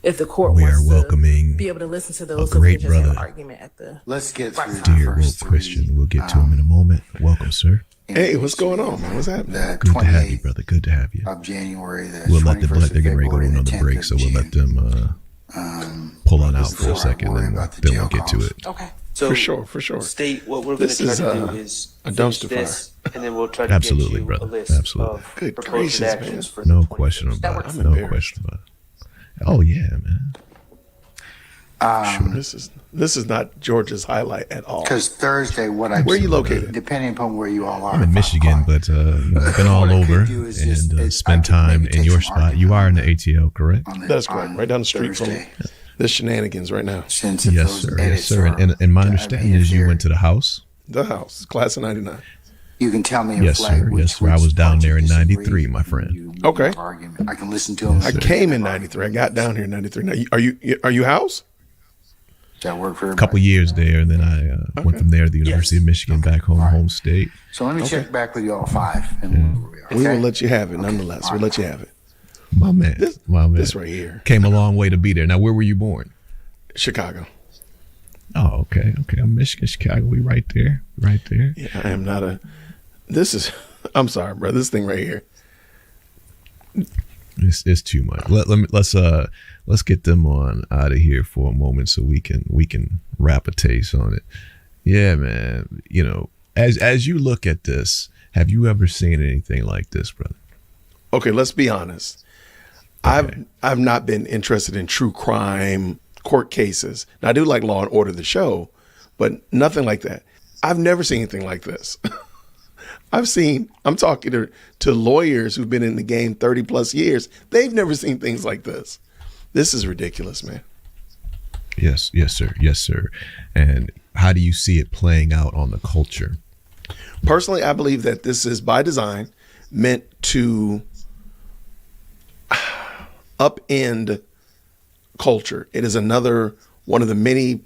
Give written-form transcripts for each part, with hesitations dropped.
if the court We are wants to welcoming be able to listen to a those, so we great can just have an brother. argument at the Let's get right through time. the Dear woke first Christian. three. We'll get to him in a moment. Welcome, sir. Hey, what's going on, man? What's happening? The Good to have you, 28th brother. Good to have you. of January, the We'll let 21st they're getting ready to go to February, another the 10th break, of so we'll let June. them pull on out for a before I second, worry then about the we'll jail get to calls. it. Okay. So For sure. State, what we're going This to try is, to do is a finish dumpster this, and then we'll try to Absolutely, get you brother. a list Absolutely. of Good proposed gracious, actions man. for the No 21st. question That about works. it. I'm No embarrassed. question about it. Oh yeah, man. This is not Georgia's highlight at all. Because Thursday, what I Where are do, you located? depending upon where you all are, I'm in 5 Michigan, o'clock, but I've been all What I could over do is just- and I spend could time maybe in take your some spot. You are in the argument ATL, correct? on the- That's correct. on Right down the street Thursday. from the shenanigans right now. Since if Yes, those sir. Yes, edits sir. are- And my I mean, understanding if is you they're- went to the house. The house, class of 99. You can tell me a Yes, flag sir. which, Yes, sir. I was down parts you there in disagree, 93, my friend. you make Okay. an argument. I can listen to them. Yes, I sir. came in 93. I got down here in 93. Now, are you house? Does that work for A everybody? couple years there, and then I went from there to the University of Michigan, back home, home state. So let me check back with you all 5. And we'll, We okay? will let you have it nonetheless. We'll let you have it. My man, This right here, came a long way to be there. Now, where were you born? Chicago. Oh, okay. I'm Michigan, Chicago. We right there. Yeah, I am not a. This is. I'm sorry, bro. This thing right here. It's too much. Let's get them on out of here for a moment so we can wrap a taste on it. Yeah, man. You know, as you look at this, have you ever seen anything like this, brother? Okay, let's be honest. Okay. I've not been interested in true crime court cases. Now, I do like Law and Order, the show, but nothing like that. I've never seen anything like this. I'm talking to lawyers who've been in the game 30 plus years. They've never seen things like this. This is ridiculous, man. Yes, sir. And how do you see it playing out on the culture? Personally, I believe that this is by design meant to upend culture. It is another one of the many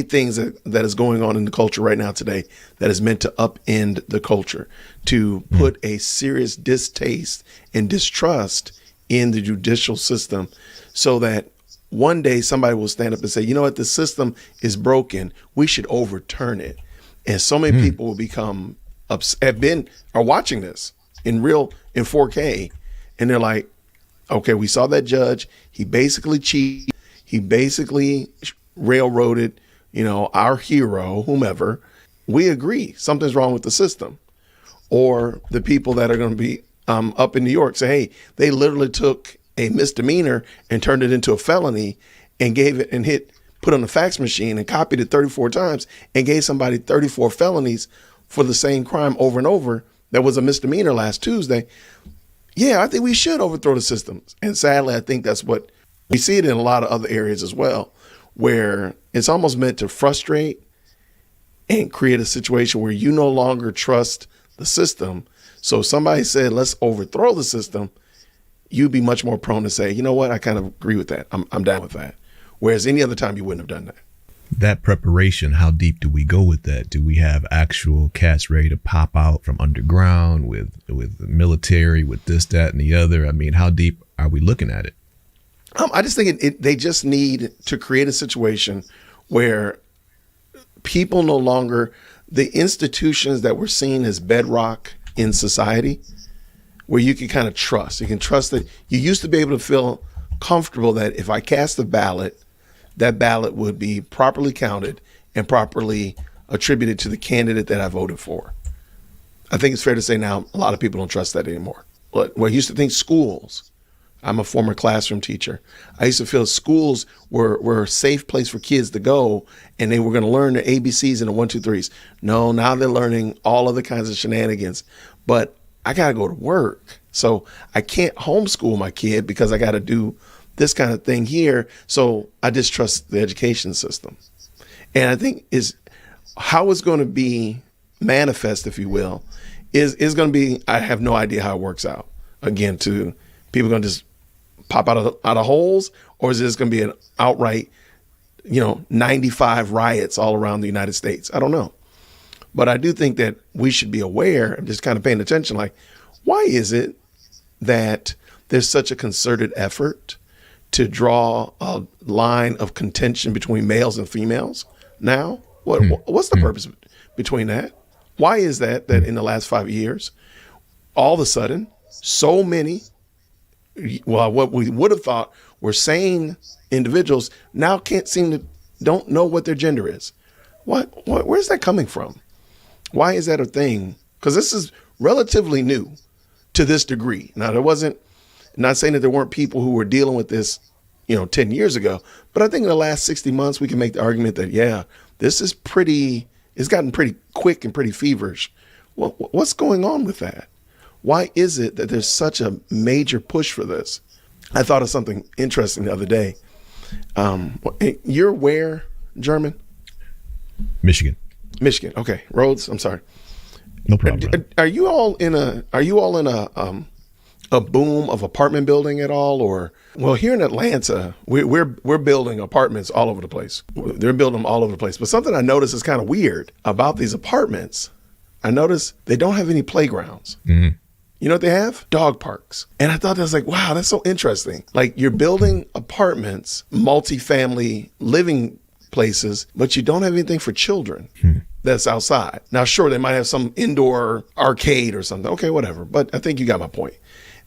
things that is going on in the culture right now today that is meant to upend the culture, to put a serious distaste and distrust in the judicial system so that one day somebody will stand up and say, you know what, the system is broken. We should overturn it. And so many people will become are watching this in 4K. And they're like, okay, we saw that judge. He basically cheated. He basically railroaded, our hero, whomever. We agree something's wrong with the system. Or the people that are going to be up in New York say, hey, they literally took a misdemeanor and turned it into a felony and gave it and put on a fax machine and copied it 34 times and gave somebody 34 felonies for the same crime over and over. That was a misdemeanor last Tuesday. Yeah, I think we should overthrow the system. And sadly, I think that's what we see it in a lot of other areas as well, where it's almost meant to frustrate and create a situation where you no longer trust the system. So if somebody said, let's overthrow the system, you'd be much more prone to say, you know what, I kind of agree with that. I'm down with that. Whereas any other time you wouldn't have done that. That preparation, how deep do we go with that? Do we have actual cats ready to pop out from underground with the military, with this, that, and the other? I mean, how deep are we looking at it? I just think they just need to create a situation where people no longer, the institutions that we're seen as bedrock in society, where you can kind of trust. You can trust that you used to be able to feel comfortable that if I cast a ballot, that ballot would be properly counted and properly attributed to the candidate that I voted for. I think it's fair to say now a lot of people don't trust that anymore. But I used to think schools, I'm a former classroom teacher. I used to feel schools were a safe place for kids to go and they were going to learn the ABCs and the 1, 2, 3s. No, now they're learning all other kinds of shenanigans. But I got to go to work. So I can't homeschool my kid because I got to do this kind of thing here. So I distrust the education system. And I think how it's going to be manifest, if you will, is going to be, I have no idea how it works out. Again, to people going to just pop out of holes, or is this going to be an outright, 95 riots all around the United States? I don't know. But I do think that we should be aware and just kind of paying attention, like, why is it that there's such a concerted effort to draw a line of contention between males and females now? What's the purpose between that? Why is that in the last 5 years, all of a sudden, so many, what we would have thought were sane individuals now don't know what their gender is? Where's that coming from? Why is that a thing? Because this is relatively new to this degree. Now, not saying that there weren't people who were dealing with this, 10 years ago, but I think in the last 60 months, we can make the argument that, this is it's gotten pretty quick and pretty feverish. What's going on with that? Why is it that there's such a major push for this? I thought of something interesting the other day. You're where, German? Michigan. Okay. Rhodes, I'm sorry. No problem. Brother. Are you all in a boom of apartment building at all? Or, well, here in Atlanta, we're building apartments all over the place. They're building them all over the place. But something I noticed is kind of weird about these apartments. I noticed they don't have any playgrounds. Mm-hmm. You know what they have? Dog parks. And I thought that was like, wow, that's so interesting. Like, you're building apartments, multifamily living places, but you don't have anything for children that's outside. Now, sure, they might have some indoor arcade or something. Okay, whatever. But I think you got my point.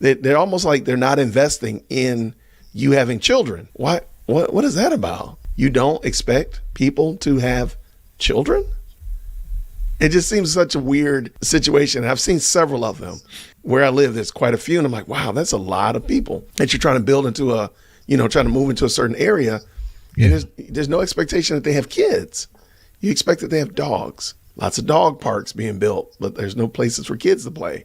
They're almost like they're not investing in you having children. What is that about? You don't expect people to have children? It just seems such a weird situation. I've seen several of them. Where I live, there's quite a few. And I'm like, wow, that's a lot of people that you're trying to build into trying to move into a certain area. Yeah. And there's no expectation that they have kids. You expect that they have dogs. Lots of dog parks being built, but there's no places for kids to play.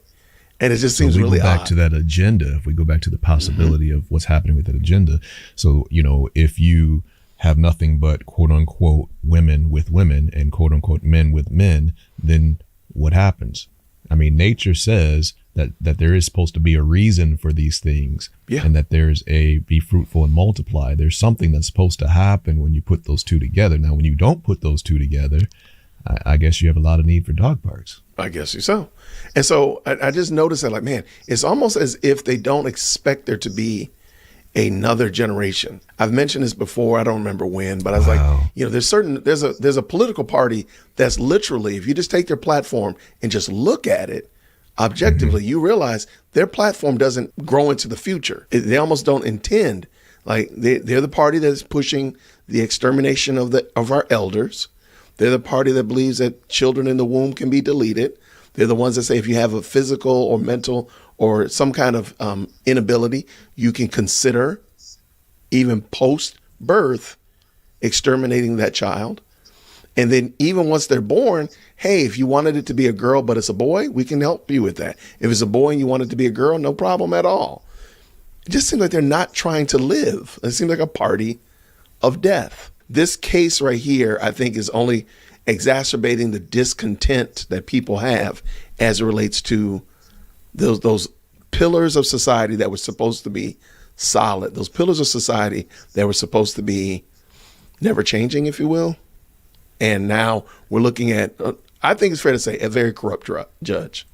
And it just seems really odd. If we go back to that agenda, if we go back to the possibility of what's happening with that agenda. So, if you have nothing but quote unquote women with women and quote unquote men with men, then what happens? I mean, nature says that there is supposed to be a reason for these things, and that there's be fruitful and multiply. There's something that's supposed to happen when you put those two together. Now, when you don't put those two together, I guess you have a lot of need for dog parks. I guess so. And so I just noticed that, like, man, it's almost as if they don't expect there to be another generation. I've mentioned this before. I don't remember when, but I was like, there's a political party that's literally, if you just take their platform and just look at it objectively, you realize their platform doesn't grow into the future. They almost don't intend. Like, they're the party that is pushing the extermination of our elders. They're the party that believes that children in the womb can be deleted. They're the ones that say if you have a physical or mental or some kind of inability, you can consider even post-birth exterminating that child. And then even once they're born, hey, if you wanted it to be a girl but it's a boy, we can help you with that. If it's a boy and you want it to be a girl, no problem at all. It just seems like they're not trying to live. It seems like a party of death. This case right here, I think, is only exacerbating the discontent that people have as it relates to those pillars of society that were supposed to be solid, those pillars of society that were supposed to be never changing, if you will. And now we're looking at, I think it's fair to say, a very corrupt judge,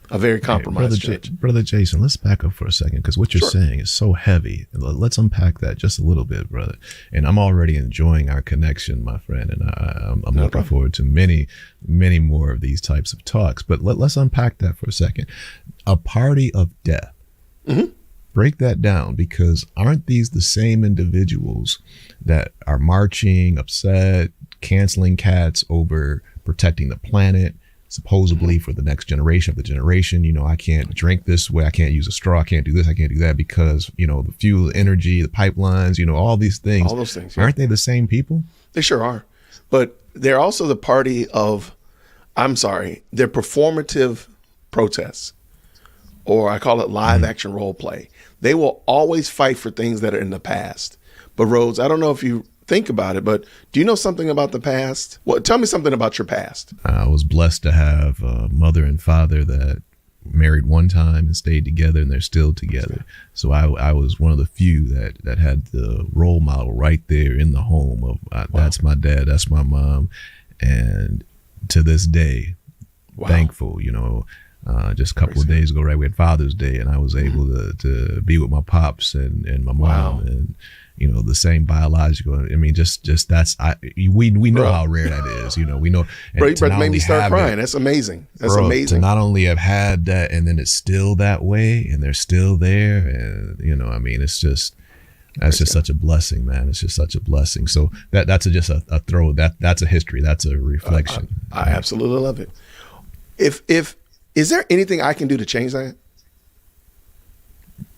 a very compromised judge. Brother Jason, let's back up for a second, because what you're saying is so heavy. Let's unpack that just a little bit, brother. And I'm already enjoying our connection, my friend, and I'm looking forward to many, many more of these types of talks. But let's unpack that for a second. A party of death. Mm-hmm. Break that down, because aren't these the same individuals that are marching, upset, canceling cats over protecting the planet, supposedly for the next generation of the generation? I can't drink this way. I can't use a straw. I can't do this. I can't do that because, the fuel, energy, the pipelines, all these things. All those things. Yeah. Aren't they the same people? They sure are. But they're also the party of, they're performative protests, or I call it live action role play. They will always fight for things that are in the past. But Rhodes, I don't know if you think about it, but do you know something about the past? Well, tell me something about your past. I was blessed to have a mother and father that married one time and stayed together, and they're still together. So I was one of the few that had the role model right there in the home of that's my dad, that's my mom. And to this day, thankful, just a couple of days ago, right? We had Father's Day, and I was able to be with my pops and my mom, and the same biological. I mean, just that's we know how rare that is. We know. Bro, you made me start crying. That's amazing. That's amazing. To not only have had that, and then it's still that way, and they're still there, and I mean, it's just. That's just such a blessing, man. It's just such a blessing. So that's just a throw. That's a history. That's a reflection. I absolutely love it. If is there anything I can do to change that?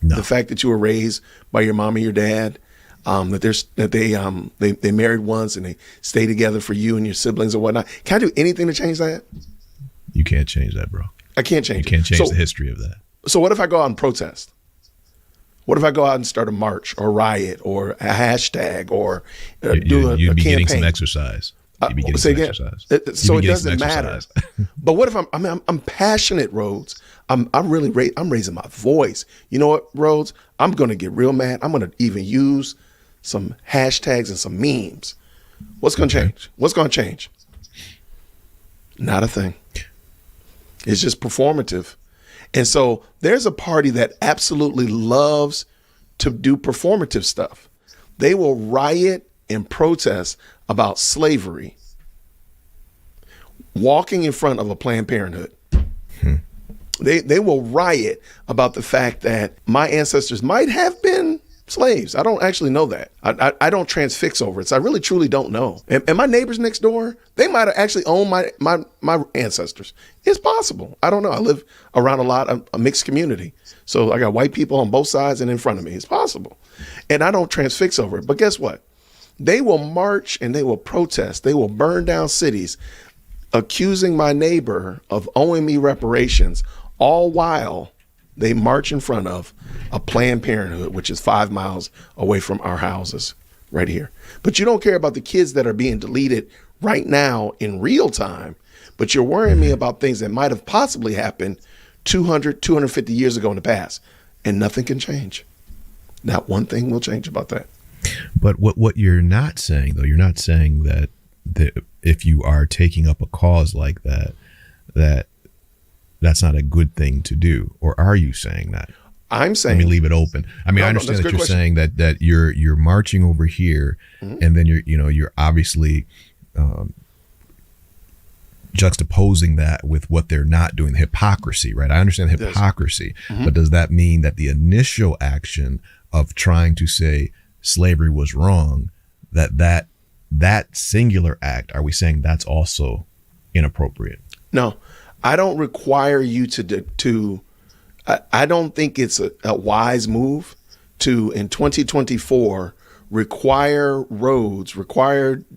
No. The fact that you were raised by your mom and your dad, that they married once and they stay together for you and your siblings and whatnot. Can I do anything to change that? You can't change that, bro. I can't change it. You can't change the history of that. So what if I go out and protest? What if I go out and start a march or riot or a hashtag or do a campaign? You'd be getting some exercise. You'd be getting some exercise. So it doesn't matter. But what if I'm passionate, Rhodes? I'm raising my voice. You know what, Rhodes? I'm going to get real mad. I'm going to even use some hashtags and some memes. What's going to change? What's going to change? Not a thing. It's just performative. And so there's a party that absolutely loves to do performative stuff. They will riot and protest about slavery, walking in front of a Planned Parenthood. They will riot about the fact that my ancestors might have been slaves. I don't actually know that. I don't transfix over it. So I really truly don't know. And my neighbors next door, they might have actually owned my ancestors. It's possible. I don't know. I live around a mixed community. So I got white people on both sides and in front of me. It's possible. And I don't transfix over it. But guess what? They will march and they will protest. They will burn down cities, accusing my neighbor of owing me reparations, all while they march in front of a Planned Parenthood, which is 5 miles away from our houses right here. But you don't care about the kids that are being deleted right now in real time, but you're worrying me about things that might have possibly happened 200, 250 years ago in the past, and nothing can change. Not one thing will change about that. But what you're not saying, though, you're not saying that if you are taking up a cause like that, that's not a good thing to do, or are you saying that? I'm saying. Let me leave it open. I mean, I understand that you're saying that you're marching over here, and then you're obviously juxtaposing that with what they're not doing, the hypocrisy, right? I understand the hypocrisy, but does that mean that the initial action of trying to say slavery was wrong, that singular act, are we saying that's also inappropriate? No. I don't require you to I don't think it's a wise move to, in 2024, require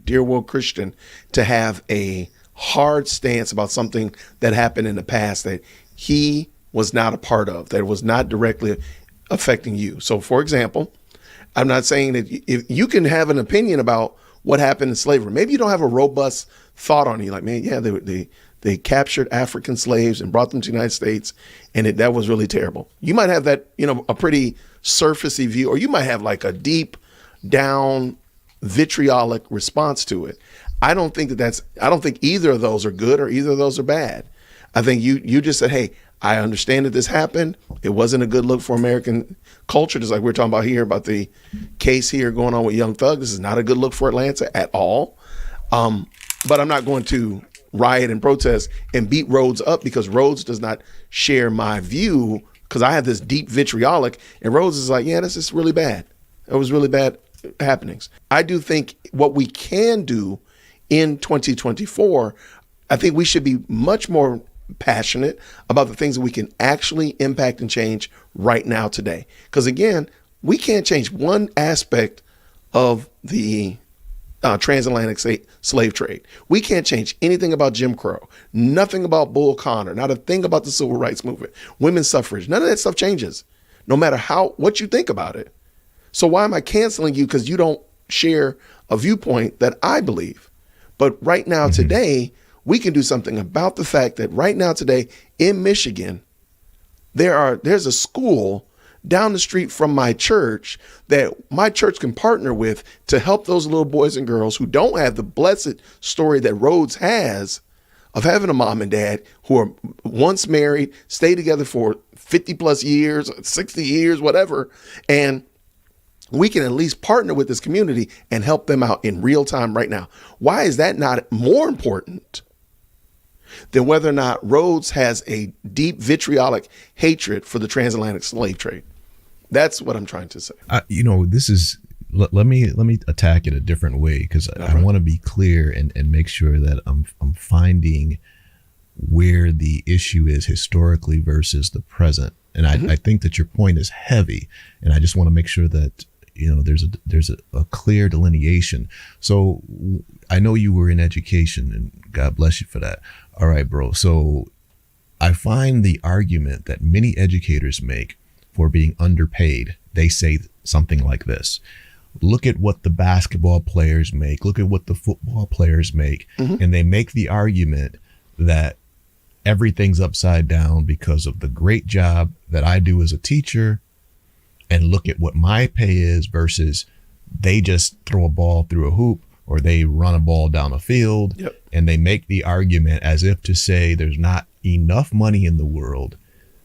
Dear World Christian to have a hard stance about something that happened in the past that he was not a part of, that was not directly affecting you. So, for example, I'm not saying that if you can have an opinion about what happened in slavery. Maybe you don't have a robust thought on it. You're like, man, yeah, they captured African slaves and brought them to the United States, and that was really terrible. You might have that, a pretty surfacey view, or you might have like a deep down vitriolic response to it. I don't think I don't think either of those are good or either of those are bad. I think you just said, hey, I understand that this happened. It wasn't a good look for American culture, just like we're talking about here about the case here going on with Young Thug. This is not a good look for Atlanta at all. But I'm not going to riot and protest and beat Rhodes up because Rhodes does not share my view, because I have this deep vitriolic, and Rhodes is like, yeah, this is really bad. It was really bad happenings. I do think what we can do in 2024, I think we should be much more passionate about the things that we can actually impact and change right now today. Because again, we can't change one aspect of the transatlantic slave trade. We can't change anything about Jim Crow, nothing about Bull Connor, not a thing about the civil rights movement, women's suffrage. None of that stuff changes, no matter what you think about it. So why am I canceling you because you don't share a viewpoint that I believe? But right now, today, we can do something about the fact that right now, today, in Michigan, there's a school down the street from my church that my church can partner with to help those little boys and girls who don't have the blessed story that Rhodes has of having a mom and dad who are once married, stay together for 50 plus years, 60 years, whatever. And we can at least partner with this community and help them out in real time right now. Why is that not more important than whether or not Rhodes has a deep vitriolic hatred for the transatlantic slave trade? That's what I'm trying to say. This is, let me attack it a different way, because I want to be clear and make sure that I'm finding where the issue is historically versus the present. And I think that your point is heavy, and I just want to make sure that there's a clear delineation. So I know you were in education, and God bless you for that. All right, bro. So I find the argument that many educators make for being underpaid, they say something like this: look at what the basketball players make, look at what the football players make. And they make the argument that everything's upside down because of the great job that I do as a teacher, and look at what my pay is versus they just throw a ball through a hoop or they run a ball down a field. Yep. And they make the argument as if to say there's not enough money in the world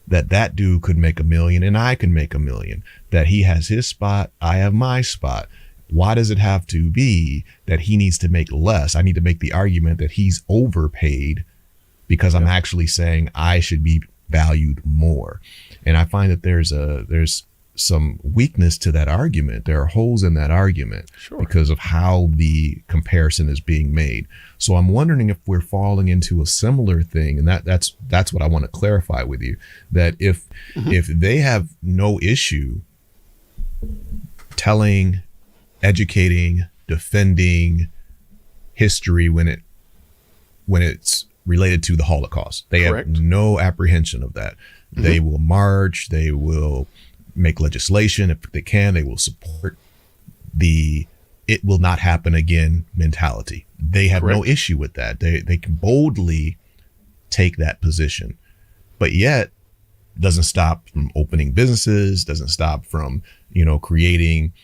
that dude could make $1 million and I can make $1 million, that he has his spot, I have my spot. Why does it have to be that he needs to make less? I need to make the argument that he's overpaid because I'm actually saying I should be valued more. And I find that there's some weakness to that argument. There are holes in that argument because of how the comparison is being made. So I'm wondering if we're falling into a similar thing, and that's what I want to clarify with you, that if they have no issue telling, educating, defending history when it's related to the Holocaust, they have no apprehension of that. They will march, they will make legislation. If they can, they will support the "it will not happen again" mentality. They have no issue with that. They can boldly take that position, but yet doesn't stop from opening businesses, doesn't stop from, creating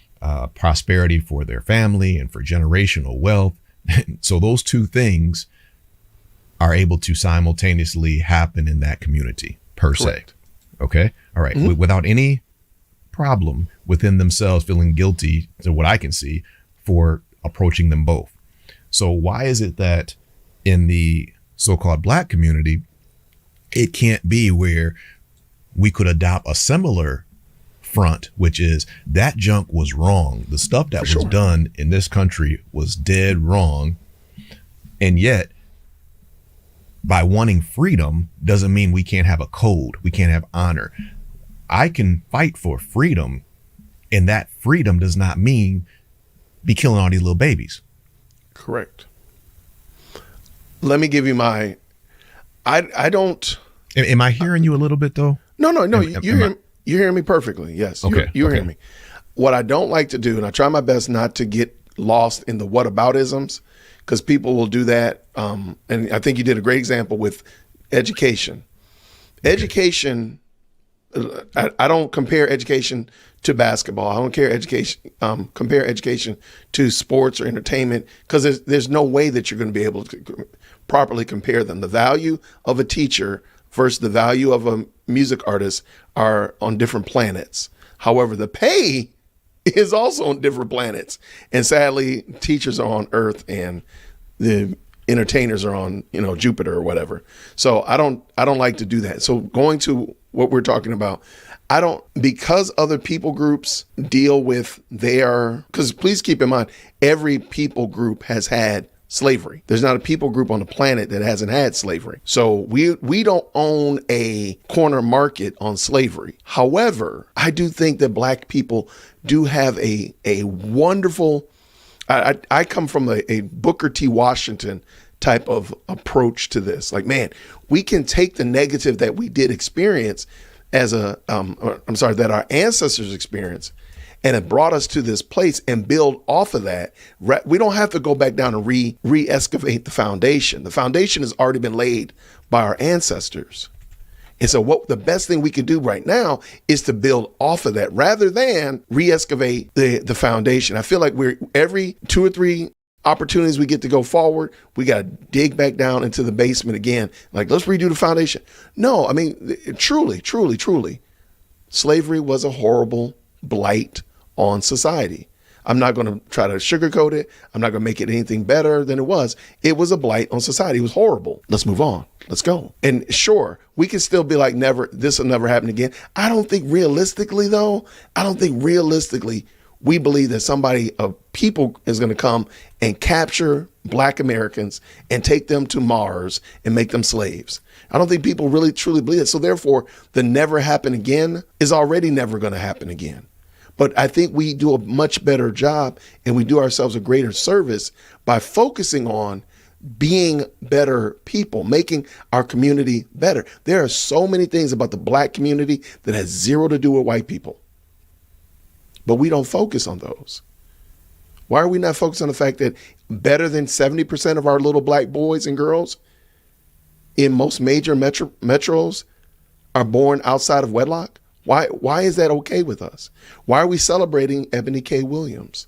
prosperity for their family and for generational wealth. So those two things are able to simultaneously happen in that community per se. Okay. All right. Without any problem within themselves feeling guilty, to what I can see, for approaching them both. So why is it that in the so-called Black community, it can't be where we could adopt a similar front, which is that junk was wrong. The stuff that was done in this country was dead wrong. And yet, by wanting freedom doesn't mean we can't have a code. We can't have honor. I can fight for freedom, and that freedom does not mean be killing all these little babies. Correct. Let me give you my, I don't. Am I hearing you a little bit though? No. You're hearing me perfectly. Yes. Okay. You're hearing me. What I don't like to do, and I try my best not to get lost in the whataboutisms, because people will do that. And I think you did a great example with education. Education, I don't compare education to basketball. I don't compare education to sports or entertainment, because there's no way that you're going to be able to properly compare them. The value of a teacher versus the value of a music artist are on different planets. However, the pay is also on different planets. And sadly, teachers are on Earth and the entertainers are on, Jupiter or whatever. So I don't like to do that. So going to what we're talking about, because other people groups deal with because please keep in mind, every people group has had slavery. There's not a people group on the planet that hasn't had slavery. So we don't own a corner market on slavery. However, I do think that Black people do have a wonderful, I come from a Booker T. Washington type of approach to this. Like, man, we can take the negative that we did experience that our ancestors experienced, and it brought us to this place, and build off of that. We don't have to go back down and re-excavate the foundation. The foundation has already been laid by our ancestors. And so the best thing we can do right now is to build off of that rather than re-excavate the foundation. I feel like we're every 2 or 3 opportunities we get to go forward, we got to dig back down into the basement again. Like, let's redo the foundation. No, I mean, truly, slavery was a horrible blight on society. I'm not going to try to sugarcoat it. I'm not going to make it anything better than it was. It was a blight on society. It was horrible. Let's move on. Let's go. And sure, we can still be like, this will never happen again. I don't think realistically, we believe that people is going to come and capture Black Americans and take them to Mars and make them slaves. I don't think people really truly believe it. So therefore, the never happen again is already never going to happen again. But I think we do a much better job and we do ourselves a greater service by focusing on being better people, making our community better. There are so many things about the Black community that has zero to do with white people, but we don't focus on those. Why are we not focused on the fact that better than 70% of our little Black boys and girls in most major metros are born outside of wedlock? Why is that okay with us? Why are we celebrating Ebony K. Williams?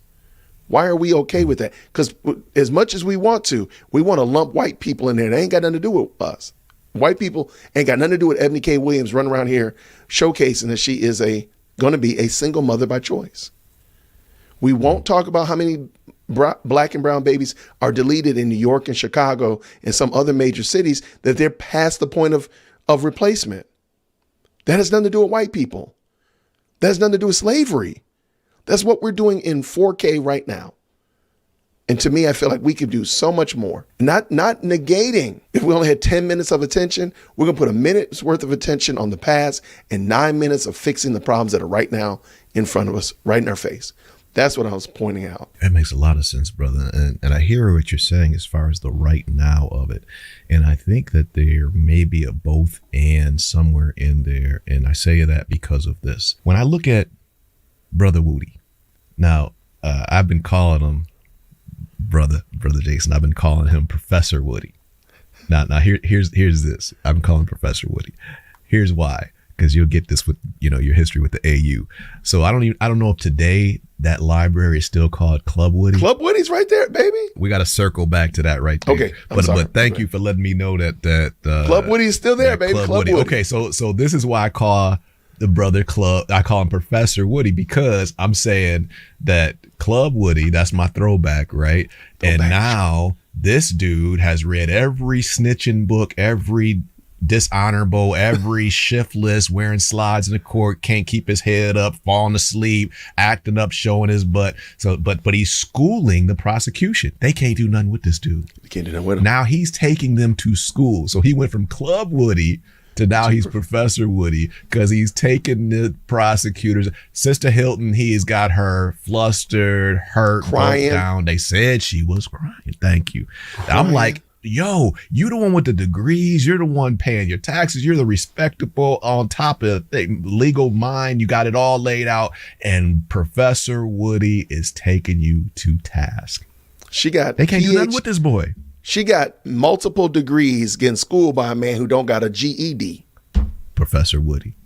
Why are we okay with that? Because as much as we want to lump white people in there. They ain't got nothing to do with us. White people ain't got nothing to do with Ebony K. Williams running around here showcasing that she is going to be a single mother by choice. We won't talk about how many Black and brown babies are deleted in New York and Chicago and some other major cities that they're past the point of replacement. That has nothing to do with white people. That has nothing to do with slavery. That's what we're doing in 4K right now. And to me, I feel like we could do so much more. Not negating. If we only had 10 minutes of attention, we're going to put a minute's worth of attention on the past and 9 minutes of fixing the problems that are right now in front of us, right in our face. That's what I was pointing out. That makes a lot of sense, brother. And I hear what you're saying as far as the right now of it. And I think that there may be a both and somewhere in there. And I say that because of this. When I look at Brother Woody, now I've been calling him Brother Jason. I've been calling him Professor Woody. Now here's this. I'm calling Professor Woody. Here's why. Because you'll get this with, your history with the AU. So I don't know if today that library is still called Club Woody. Club Woody's right there, baby. We got to circle back to that right there. Okay, but thank you for letting me know that Club Woody is still there, baby. Club Woody. Okay, so this is why I call the brother Club. I call him Professor Woody because I'm saying that Club Woody. That's my throwback, right? And now this dude has read every snitching book, every dishonorable, every shiftless, wearing slides in the court, can't keep his head up, falling asleep, acting up, showing his butt. So, but he's schooling the prosecution. They can't do nothing with this dude. They can't do nothing with him. Now he's taking them to school. So he went from Club Woody to now he's Professor Woody because he's taking the prosecutors. Sister Hilton, he's got her flustered, hurt, crying down. They said she was crying. Thank you. I'm like, yo, you the one with the degrees. You're the one paying your taxes. You're the respectable on top of legal mind. You got it all laid out. And Professor Woody is taking you to task. They can't do nothing with this boy. She got multiple degrees getting schooled by a man who don't got a GED. Professor Woody.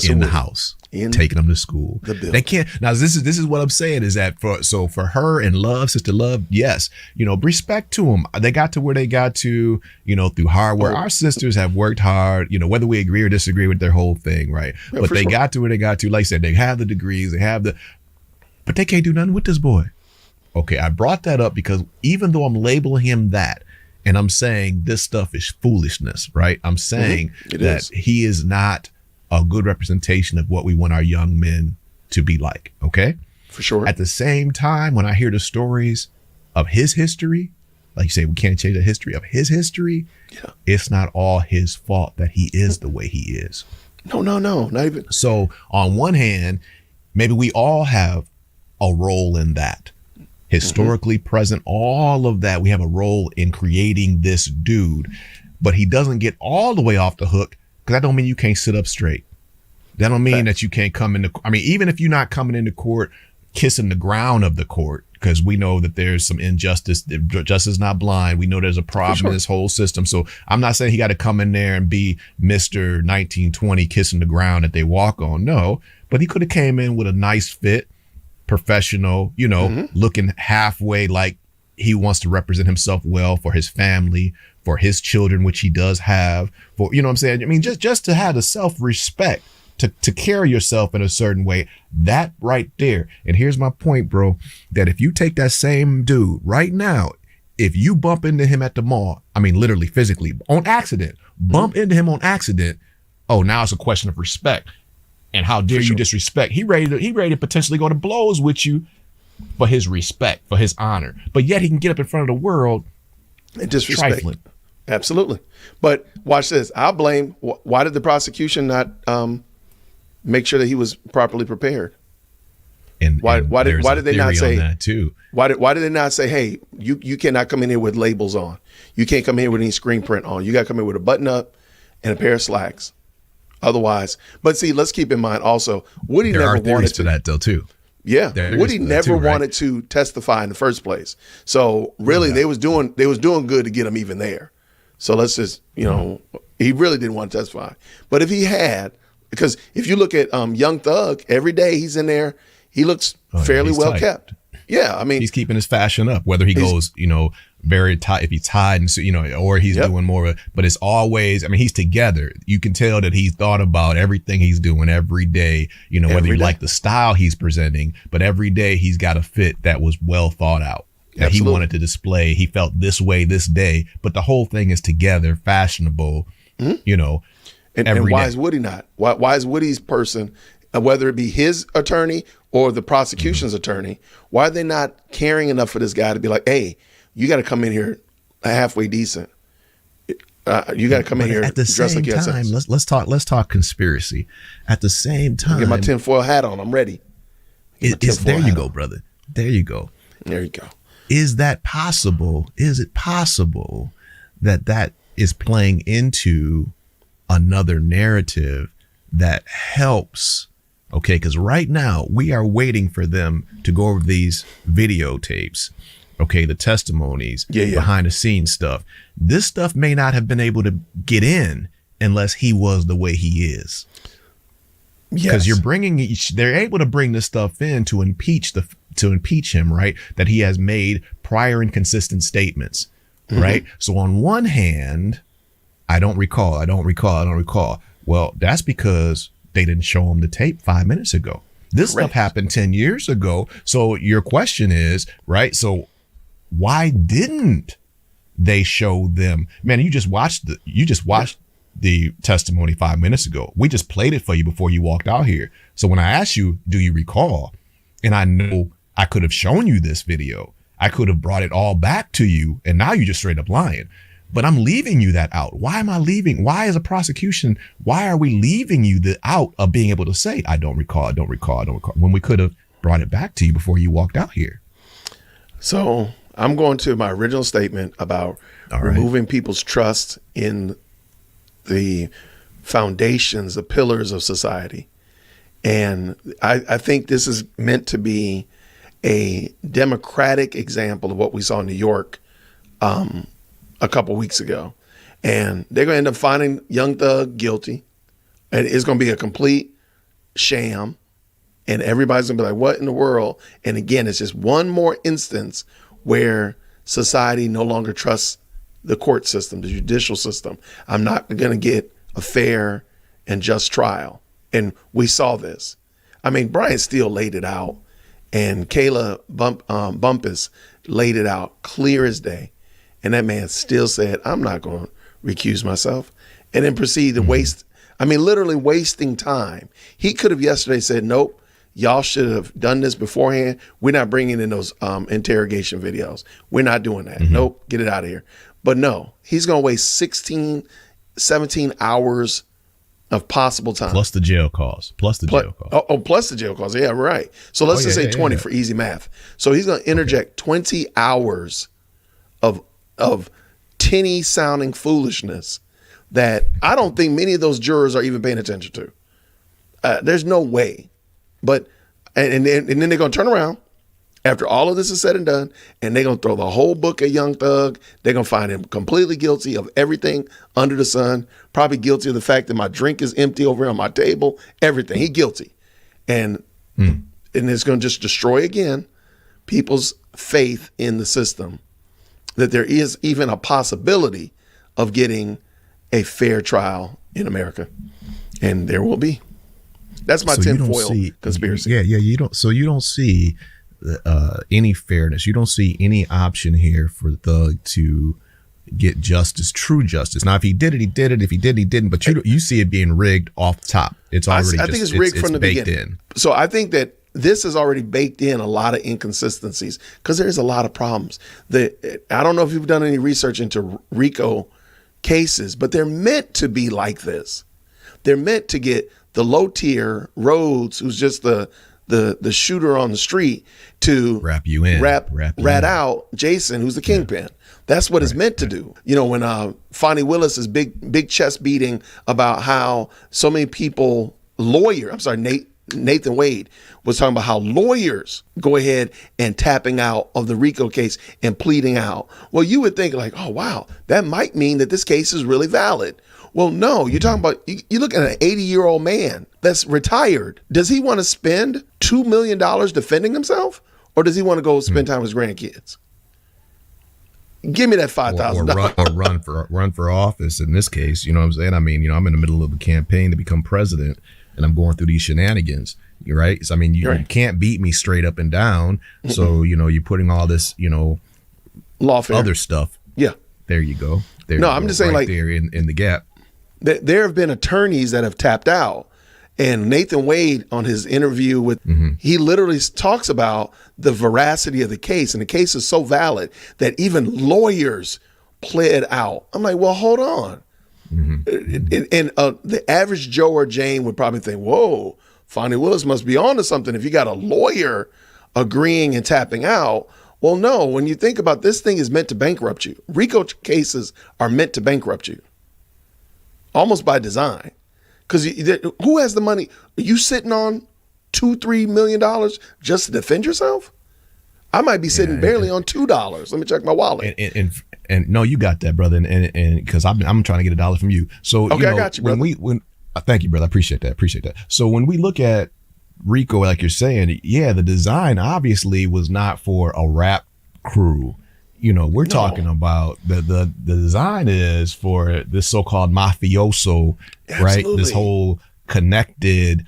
In the house, taking them to school. They can't. Now, this is what I'm saying is that for her and Sister Love, yes, respect to them. They got to where they got to, through hard work. Our sisters have worked hard, whether we agree or disagree with their whole thing, right? Yeah, but they got to where they got to. Like I said, they have the degrees, but they can't do nothing with this boy. Okay, I brought that up because even though I'm labeling him that, and I'm saying this stuff is foolishness, right? I'm saying that he is not a good representation of what we want our young men to be like. Okay. For sure. At the same time, when I hear the stories of his history, like you say, we can't change the history of his history. Yeah. It's not all his fault that he is the way he is. No, not even. So on one hand, maybe we all have a role in that. Historically present, all of that. We have a role in creating this dude, but he doesn't get all the way off the hook. Because that don't mean you can't sit up straight. That don't mean that you can't come into, even if you're not coming into court, kissing the ground of the court, because we know that there's some injustice. Justice is not blind. We know there's a problem in this whole system. So I'm not saying he got to come in there and be Mr. 1920 kissing the ground that they walk on. No, but he could have came in with a nice fit, professional, looking halfway like he wants to represent himself well for his family, for his children, which he does have, for, you know what I'm saying? I mean, just to have the self-respect to carry yourself in a certain way, that right there. And here's my point, bro, that if you take that same dude right now, if you bump into him at the mall, I mean, literally physically on accident, bump into him on accident. Oh, now it's a question of respect. And how dare you disrespect? He ready to potentially go to blows with you for his respect, for his honor. But yet he can get up in front of the world and disrespect. Trifling. Absolutely. But watch this. I'll blame. Why did the prosecution not make sure that he was properly prepared? And why did they not say that too? Why did they not say, hey, you cannot come in here with labels on. You can't come in here with any screen print on. You got to come in with a button up and a pair of slacks. Otherwise, but see, let's keep in mind also, Woody never wanted to that though too. Yeah, Woody never wanted to testify in the first place. So really, they was doing good to get him even there. So let's just, he really didn't want to testify. But if he had, because if you look at Young Thug, every day he's in there, he looks fairly well tight. Kept. Yeah, I mean, he's keeping his fashion up, whether he goes, very tight, if he's tied and, or he's doing more of it, but it's always, I mean, he's together. You can tell that he's thought about everything he's doing every day, whether you like the style he's presenting, but every day he's got a fit that was well thought out. That he wanted to display. He felt this way this day, but the whole thing is together, fashionable, And why is Woody not? Why is Woody's person, whether it be his attorney or the prosecution's attorney, why are they not caring enough for this guy to be like, hey, you got to come in here halfway decent. You got to come in here at the dressed same like your time. sense. let's talk conspiracy. At the same time, get my tinfoil hat on. I'm ready. There you go, brother. There you go. There you go. Is that possible? Is it possible that is playing into another narrative that helps? Okay, because right now we are waiting for them to go over these videotapes. Okay, the testimonies, behind the scenes stuff. This stuff may not have been able to get in unless he was the way he is. Because they're able to bring this stuff in to impeach him, right? That he has made prior inconsistent statements, right? So on one hand, I don't recall. Well, that's because they didn't show him the tape 5 minutes ago. This stuff happened 10 years ago. So your question is, right? So why didn't they show them? Man, you just watched the testimony 5 minutes ago. We just played it for you before you walked out here. So when I asked you, do you recall? And I know I could have shown you this video. I could have brought it all back to you. And now you just straight up lying. But I'm leaving you that out. Why am I leaving? Why is a prosecution? Why are we leaving you out of being able to say, I don't recall, when we could have brought it back to you before you walked out here? So I'm going to my original statement about removing people's trust in the foundations, the pillars of society. And I think this is meant to be a democratic example of what we saw in New York a couple weeks ago. And they're going to end up finding Young Thug guilty. And it's going to be a complete sham. And everybody's going to be like, what in the world? And again, it's just one more instance where society no longer trusts the court system, the judicial system. I'm not going to get a fair and just trial. And we saw this. I mean, Brian Steele laid it out, and Kayla Bumpus laid it out clear as day. And that man still said, I'm not going to recuse myself, and then proceeded to literally wasting time. He could have yesterday said, nope, y'all should have done this beforehand. We're not bringing in those interrogation videos. We're not doing that. Nope, get it out of here. But no, he's going to waste 17 hours of possible time. Plus the jail calls. Plus the jail calls. Yeah, right. So let's just say 20 for easy math. So he's going to interject 20 hours of tinny sounding foolishness that I don't think many of those jurors are even paying attention to. There's no way. But and then they're going to turn around after all of this is said and done, and they're going to throw the whole book at Young Thug. They're going to find him completely guilty of everything under the sun, probably guilty of the fact that my drink is empty over here on my table, everything. He's guilty. And it's going to just destroy again people's faith in the system that there is even a possibility of getting a fair trial in America. And there will be. That's my So you don't tinfoil see conspiracy. Yeah, you don't. So you don't see any fairness. You don't see any option here for Thug to get justice, true justice. Now, if he did it, he did it. If he did, he didn't. But you see it being rigged off the top. It's already. I think it's rigged from the baked beginning. in. So I think that this has already baked in a lot of inconsistencies because there's a lot of problems. I don't know if you've done any research into RICO cases, but they're meant to be like this. They're meant to get the low tier Rhodes, who's just the shooter on the street, to Wrap you in. rat in. out Jason, who's the kingpin. That's what it's meant to do. You know, when Fonnie Willis's big chest beating about how so many people, Nathan Wade was talking about how lawyers go ahead and tapping out of the RICO case and pleading out. Well, you would think like, oh, wow, that might mean that this case is really valid. Well, no, you're talking about, you look at an 80-year-old man that's retired. Does he want to spend $2 million defending himself? Or does he want to go spend time with his grandkids? Give me that $5,000. Or run for office in this case. You know what I'm saying? I mean, I'm in the middle of a campaign to become president, and I'm going through these shenanigans. Right? So, I mean, you can't beat me straight up and down. Mm-mm. So, you're putting all this, lawfare, other stuff. Yeah. There you go. I'm just saying, right like, there in the gap. There have been attorneys that have tapped out. And Nathan Wade, on his interview with, he literally talks about the veracity of the case. And the case is so valid that even lawyers pled out. I'm like, well, hold on. And the average Joe or Jane would probably think, whoa, Fonnie Willis must be on to something if you got a lawyer agreeing and tapping out. Well, no, when you think about this thing is meant to bankrupt you. RICO cases are meant to bankrupt you, almost by design. Because who has the money? Are you sitting on $2-3 million just to defend yourself? I might be sitting barely on $2. Let me check my wallet. And no, you got that, brother. And because I'm trying to get $1 from you. So okay, I got you, brother. Thank you, brother. I appreciate that. So when we look at RICO, like you're saying, yeah, the design obviously was not for a rap crew. We're talking about the design is for this so-called mafioso, right? This whole connected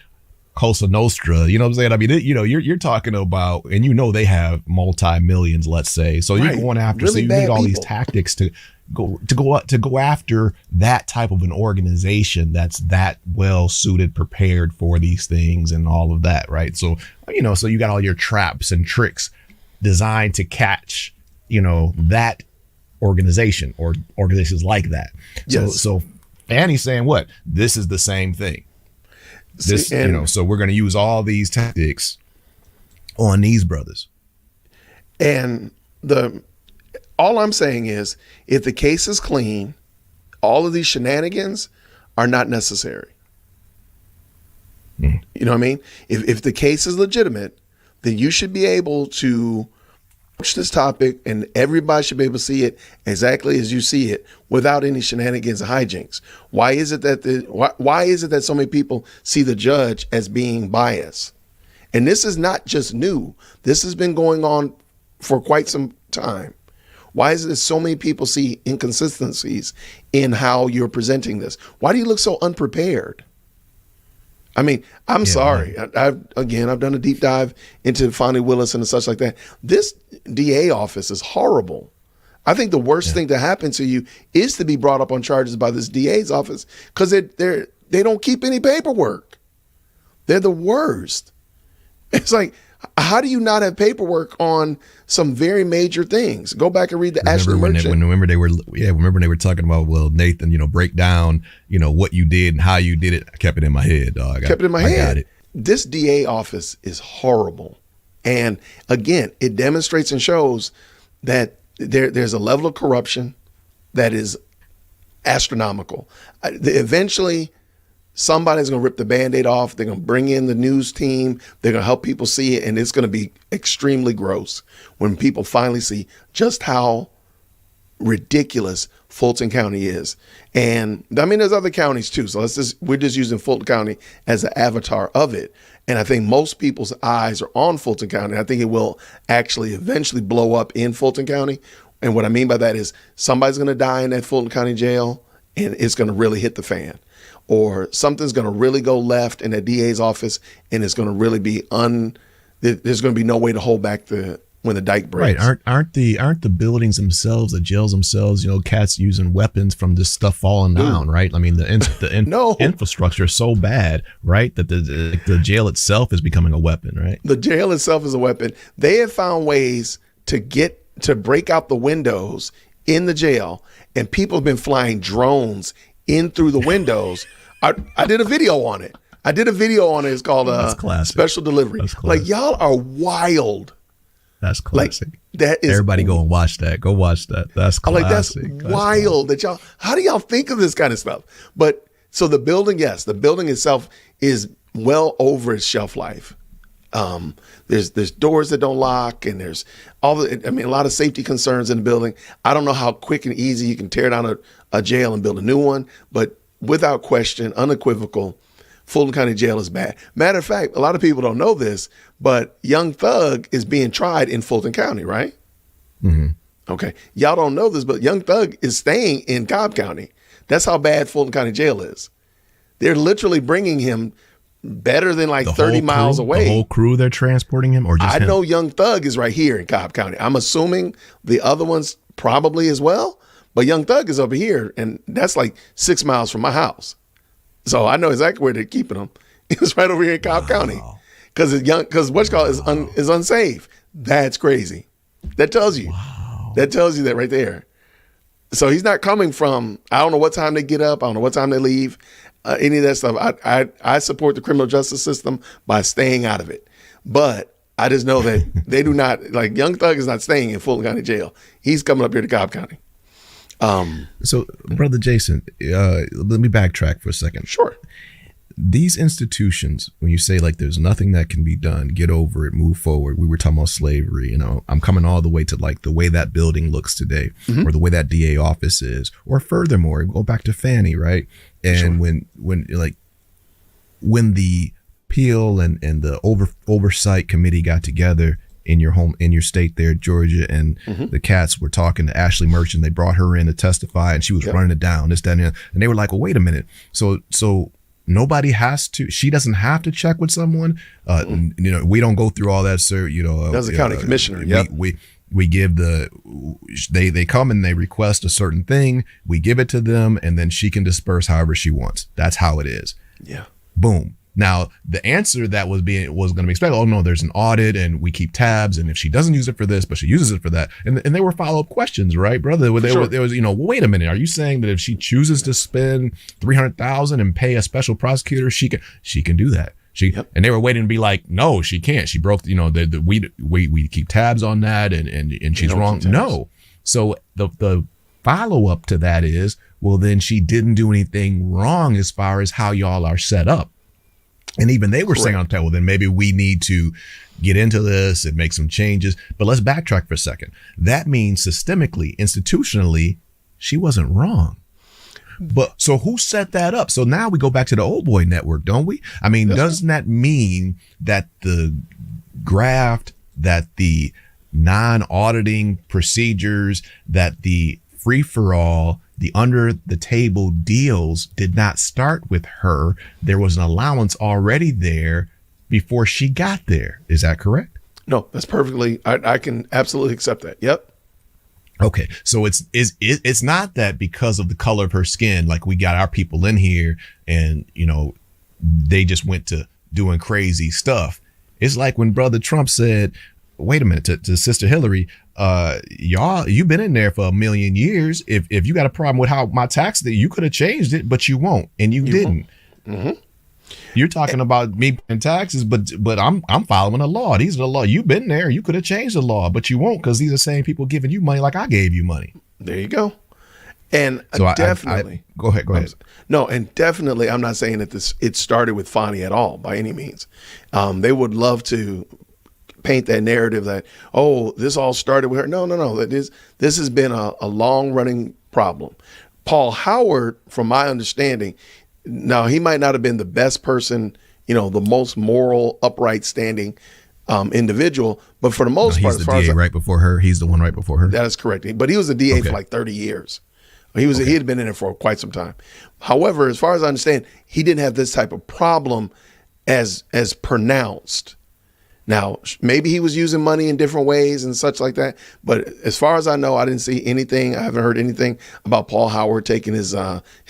Cosa Nostra. You know what I'm saying? I mean, you're talking about, and they have multi-millions, let's say. So you're going after. Really, so you need all these tactics to go after that type of an organization that's that well suited, prepared for these things and all of that, right? So so you got all your traps and tricks designed to catch that organization or organizations like that. Yes. So Fanny's saying what? This is the same thing. This, so we're going to use all these tactics on these brothers. And all I'm saying is, if the case is clean, all of these shenanigans are not necessary. You know what I mean? If the case is legitimate, then you should be able to approach this topic and everybody should be able to see it exactly as you see it without any shenanigans and hijinks. Why is it that so many people see the judge as being biased? And this is not just new. This has been going on for quite some time. Why is it that so many people see inconsistencies in how you're presenting this? Why do you look so unprepared? I mean, I'm sorry. I've done a deep dive into Fonnie Willis and such like that. This DA office is horrible. I think the worst thing to happen to you is to be brought up on charges by this DA's office because they don't keep any paperwork. They're the worst. It's like, how do you not have paperwork on some very major things? Go back and read the Ashley Merchant. Remember when they were talking about, well, Nathan, break down, what you did and how you did it. I kept it in my head, dog. I got it. This DA office is horrible. And again, it demonstrates and shows that there's a level of corruption that is astronomical. Eventually, somebody's going to rip the Band-Aid off. They're going to bring in the news team. They're going to help people see it. And it's going to be extremely gross when people finally see just how ridiculous Fulton County is. And I mean, there's other counties too. So we're just using Fulton County as an avatar of it. And I think most people's eyes are on Fulton County. I think it will actually eventually blow up in Fulton County And what I mean by that is somebody's going to die in that Fulton County jail and it's going to really hit the fan. Or something's going to really go left in the DA's office and it's going to really be there's going to be no way to hold back when the dike breaks. Right. Aren't the buildings themselves, the jails themselves, cats using weapons from this stuff falling down, right? I mean, the infrastructure is so bad, right, that the jail itself is becoming a weapon, right? The jail itself is a weapon. They have found ways to break out the windows in the jail, and people have been flying drones in through the windows. I did a video on it. It's called Special Delivery. Like, y'all are wild. That's classic. Like, that is everybody go and watch that. Go watch that. That's classic. Like, that's wild. That y'all. How do y'all think of this kind of stuff? But so the building, yes, the building itself is well over its shelf life. There's doors that don't lock, and there's a lot of safety concerns in the building. I don't know how quick and easy you can tear down a jail and build a new one, but without question, unequivocal, Fulton County Jail is bad. Matter of fact, a lot of people don't know this, but Young Thug is being tried in Fulton County, right? Mm-hmm. Okay. Y'all don't know this, but Young Thug is staying in Cobb County. That's how bad Fulton County Jail is. They're literally bringing him better than like 30 miles away. The whole crew they're transporting him, or just I him? know Young Thug is right here in Cobb County. I'm assuming the other ones probably as well, but Young Thug is over here, and that's like 6 miles from my house. So I know exactly where they're keeping him. It's right over here in Cobb County because what's called is unsafe. That's crazy. That tells you. Wow. That tells you that right there. So he's not coming from. I don't know what time they get up. I don't know what time they leave. Any of that stuff. I support the criminal justice system by staying out of it. But I just know that they do not, like, Young Thug is not staying in Fulton County Jail. He's coming up here to Cobb County. So, Brother Jason, let me backtrack for a second. Sure. These institutions, when you say like there's nothing that can be done, get over it, move forward. We were talking about slavery. I'm coming all the way to like the way that building looks today, or the way that DA office is, or furthermore, go back to Fannie, right? And sure. when the Peel and the oversight committee got together in your state there, Georgia, and the cats were talking to Ashley Merchant. They brought her in to testify, and she was running it down, this, that, and they were like, well, wait a minute. So nobody has to, she doesn't have to check with someone. We don't go through all that, sir. That's the county commissioner. We give they come and they request a certain thing. We give it to them, and then she can disperse however she wants. That's how it is. Yeah. Boom. Now, the answer that was going to be expected, oh no, there's an audit and we keep tabs, and if she doesn't use it for this, but she uses it for that. And there were follow-up questions, right, brother? There was, well, wait a minute, are you saying that if she chooses to spend $300,000 and pay a special prosecutor, she can do that? And they were waiting to be like, no, she can't. She broke, we keep tabs on that, and she's wrong. No. So the follow-up to that is, well, then she didn't do anything wrong as far as how y'all are set up. And even they were saying on the well, then maybe we need to get into this and make some changes. But let's backtrack for a second. That means systemically, institutionally, she wasn't wrong. But so who set that up? So now we go back to the old boy network, don't we? I mean, doesn't that mean that the graft, that the non-auditing procedures, that the free-for-all, the under the table deals did not start with her? There was an allowance already there before she got there. Is that correct? No, that's perfectly. I can absolutely accept that. Yep. Okay. So it's not that because of the color of her skin, like we got our people in here and, they just went to doing crazy stuff. It's like when Brother Trump said, wait a minute, to Sister Hillary, you've been in there for 1 million years. If you got a problem with how my tax, you could have changed it, but you won't, and you didn't. Mm-hmm. You're talking about me paying taxes, but I'm following the law. These are the law. You've been there. You could have changed the law, but you won't, because these are the same people giving you money like I gave you money. There you go. And so definitely, go ahead. No, and definitely, I'm not saying that it started with Fannie at all by any means. They would love to paint that narrative that, oh, this all started with her. No. This has been a long running problem. Paul Howard, from my understanding, now he might not have been the best person, the most moral, upright standing individual. But for the most part, He's as the far DA as right before her. He's the one right before her. that is correct. But he was a DA Okay. for like 30 years. He had been in it for quite some time. However, as far as I understand, he didn't have this type of problem as pronounced. Now, maybe he was using money in different ways and such like that. But as far as I know, I didn't see anything. I haven't heard anything about Paul Howard taking his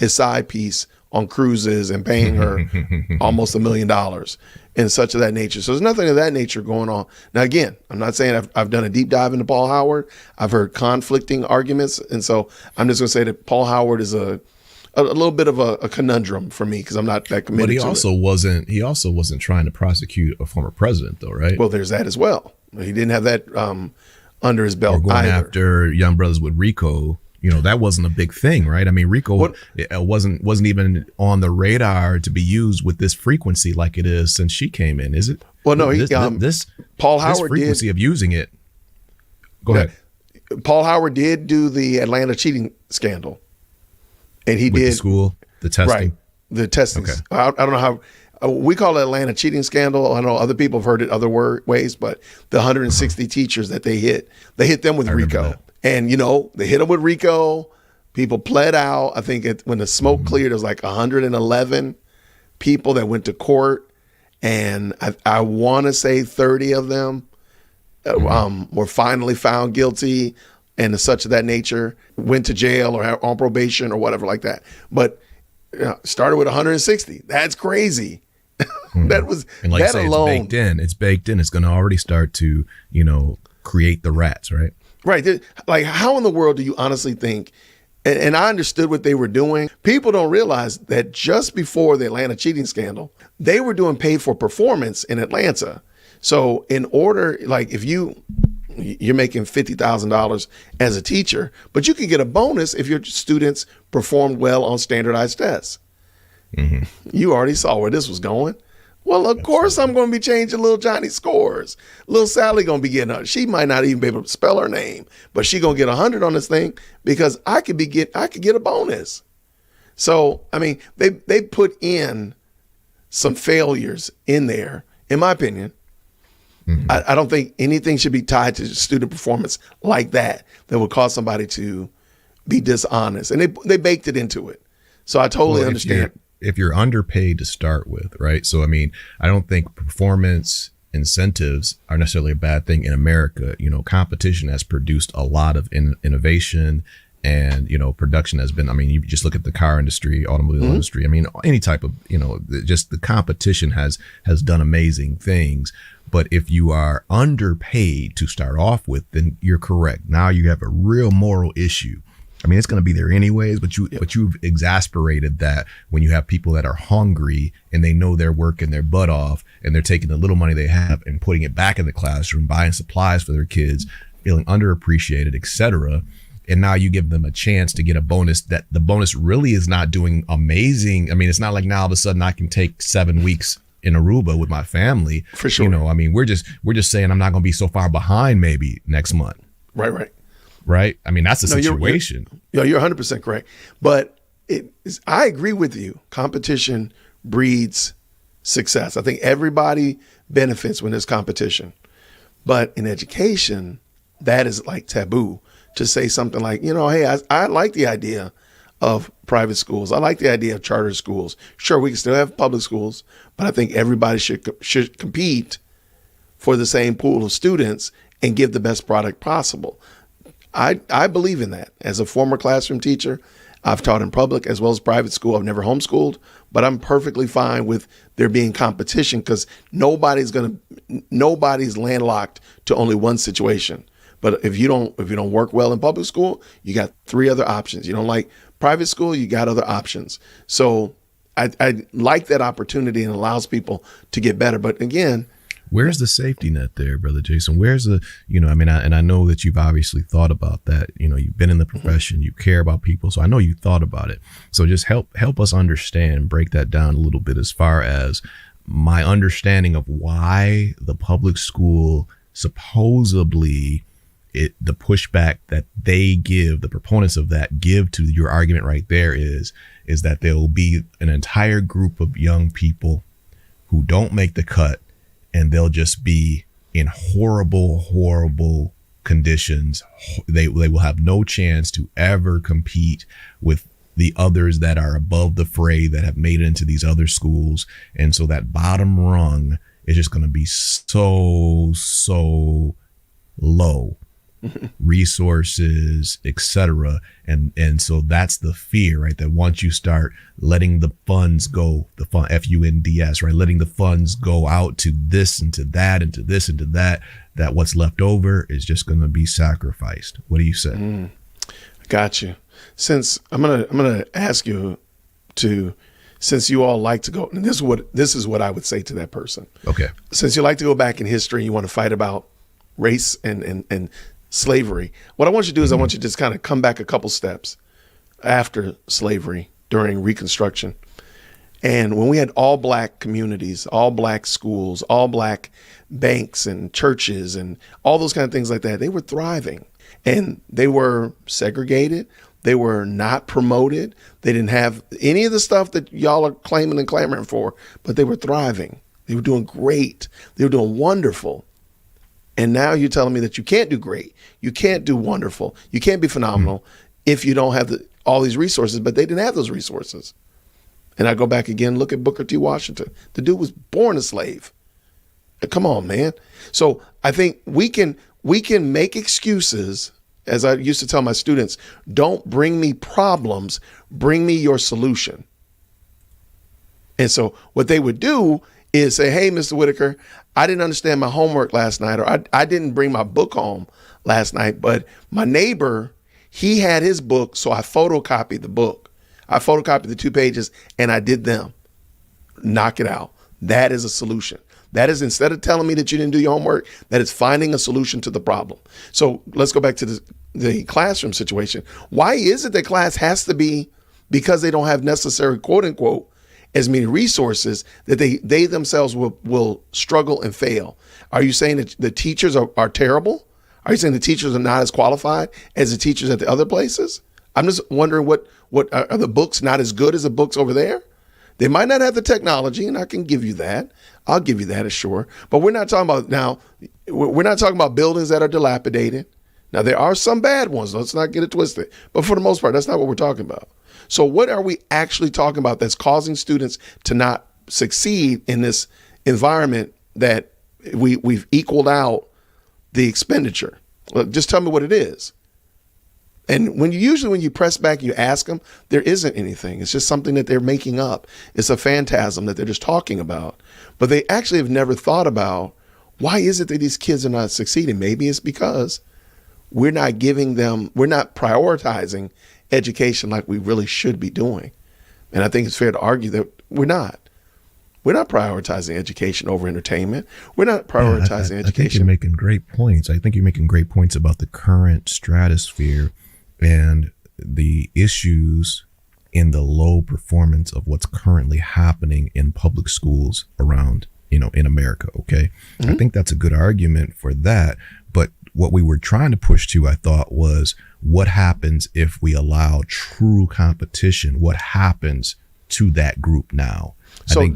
side piece on cruises and paying her almost $1 million and such of that nature. So there's nothing of that nature going on. Now, again, I'm not saying I've done a deep dive into Paul Howard. I've heard conflicting arguments. And so I'm just going to say that Paul Howard is a little bit of a conundrum for me because I'm not that committed But he to also it. wasn't. He also wasn't trying to prosecute a former president, though, right? Well, there's that as well. He didn't have that under his belt Or going either. after young brothers with RICO. That wasn't a big thing, right? I mean, RICO wasn't even on the radar to be used with this frequency like it is since she came in, is it? Well, no, Paul this Howard frequency did. of using it. Go ahead. Paul Howard did do the Atlanta cheating scandal, and he With did the school, the testing. right. The testing. Okay. I don't know how we call it Atlanta cheating scandal. I know other people have heard it other ways, but the 160 teachers that they hit them with I remember RICO. that. And, they hit them with RICO. People pled out. I think when the smoke cleared, there was like 111 people that went to court. And I want to say 30 of them were finally found guilty and such of that nature, went to jail or on probation or whatever like that. But started with 160. That's crazy. That was And like that you say, alone. it's baked in. It's baked in. It's going to already start to, create the rats, right? Right. Like, how in the world do you honestly think, and I understood what they were doing. People don't realize that just before the Atlanta cheating scandal, they were doing paid for performance in Atlanta. So in order, like if you're making $50,000 as a teacher, but you can get a bonus if your students performed well on standardized tests. Mm-hmm. You already saw where this was going. Well, of course, I'm going to be changing little Johnny's scores. Little Sally going to be getting her. She might not even be able to spell her name, but she going to get 100 on this thing because I could get a bonus. So, I mean, they put in some failures in there, in my opinion. Mm-hmm. I don't think anything should be tied to student performance like that would cause somebody to be dishonest. And they baked it into it. So I totally understand. If you're underpaid to start with, right? So, I mean, I don't think performance incentives are necessarily a bad thing in America. Competition has produced a lot of innovation and, production has been, I mean, you just look at the car industry, automobile industry. I mean, any type of, just the competition has done amazing things. But if you are underpaid to start off with, then you're correct. Now you have a real moral issue. I mean, it's going to be there anyways, but you've exasperated that when you have people that are hungry and they know they're working their butt off and they're taking the little money they have and putting it back in the classroom, buying supplies for their kids, feeling underappreciated, etc. And now you give them a chance to get a bonus that the bonus really is not doing amazing. I mean, it's not like now all of a sudden I can take 7 weeks in Aruba with my family. For sure. I mean, we're just saying I'm not going to be so far behind maybe next month. Right. Right. I mean, that's the situation. You're 100% correct. But I agree with you. Competition breeds success. I think everybody benefits when there's competition. But in education, that is like taboo to say something like, hey, I like the idea of private schools. I like the idea of charter schools. Sure, we can still have public schools, but I think everybody should compete for the same pool of students and give the best product possible. I believe in that. As a former classroom teacher, I've taught in public as well as private school. I've never homeschooled, but I'm perfectly fine with there being competition because nobody's landlocked to only one situation. But if you don't work well in public school, you got 3 other options. You don't like private school, you got other options. So I like that opportunity and allows people to get better. But again, where's the safety net there, Brother Jason? Where's the, I know that you've obviously thought about that. You've been in the profession, you care about people. So I know you thought about it. So just help us understand, break that down a little bit as far as my understanding of why the public school supposedly the pushback that they give, the proponents of that give to your argument right there is that there will be an entire group of young people who don't make the cut and they'll just be in horrible conditions. They will have no chance to ever compete with the others that are above the fray that have made it into these other schools. And so that bottom rung is just going to be so low. Resources, etc. And so that's the fear, right? That once you start letting the funds go, the fund, funds, right? Letting the funds go out to this and to that and to this and to that, that what's left over is just going to be sacrificed. What do you say? Got you. Since I'm gonna ask you to, since you all like to go, and this is what I would say to that person. Okay. Since you like to go back in history and you want to fight about race and slavery, what I want you to do is I want you to just kind of come back a couple steps after slavery during Reconstruction. And when we had all black communities, all black schools, all black banks and churches and all those kind of things like that, they were thriving and they were segregated. They were not promoted. They didn't have any of the stuff that y'all are claiming and clamoring for, but they were thriving. They were doing great. They were doing wonderful. And now you're telling me that you can't do great. You can't do wonderful. You can't be phenomenal if you don't have all these resources, but they didn't have those resources. And I go back again, look at Booker T. Washington. The dude was born a slave. Come on, man. So I think we can make excuses. As I used to tell my students, don't bring me problems, bring me your solution. And so what they would do is say, hey, Mr. Whitaker, I didn't understand my homework last night, or I didn't bring my book home last night, but my neighbor, he had his book, so I photocopied the book. I photocopied the 2 pages and I did them. Knock it out. That is a solution. That is, instead of telling me that you didn't do your homework, that is finding a solution to the problem. So let's go back to the classroom situation. Why is it that class has to be, because they don't have necessary, quote unquote, as many resources, that they themselves will struggle and fail? Are you saying that the teachers are terrible? Are you saying the teachers are not as qualified as the teachers at the other places? I'm just wondering what are the books not as good as the books over there? They might not have the technology, and I can give you that. I'll give you that as sure. But we're not talking about buildings that are dilapidated. Now, there are some bad ones. Let's not get it twisted. But for the most part, that's not what we're talking about. So what are we actually talking about that's causing students to not succeed in this environment that we've equaled out the expenditure? Well, just tell me what it is. And when you press back and you ask them, there isn't anything. It's just something that they're making up. It's a phantasm that they're just talking about. But they actually have never thought about, why is it that these kids are not succeeding? Maybe it's because we're not prioritizing education like we really should be doing. And I think it's fair to argue that we're not. We're not prioritizing education over entertainment. We're not prioritizing education. I think you're making great points. I think you're making great points about the current stratosphere and the issues in the low performance of what's currently happening in public schools around, in America. Okay. Mm-hmm. I think that's a good argument for that. But what we were trying to push to, I thought, was what happens if we allow true competition? What happens to that group now? So, I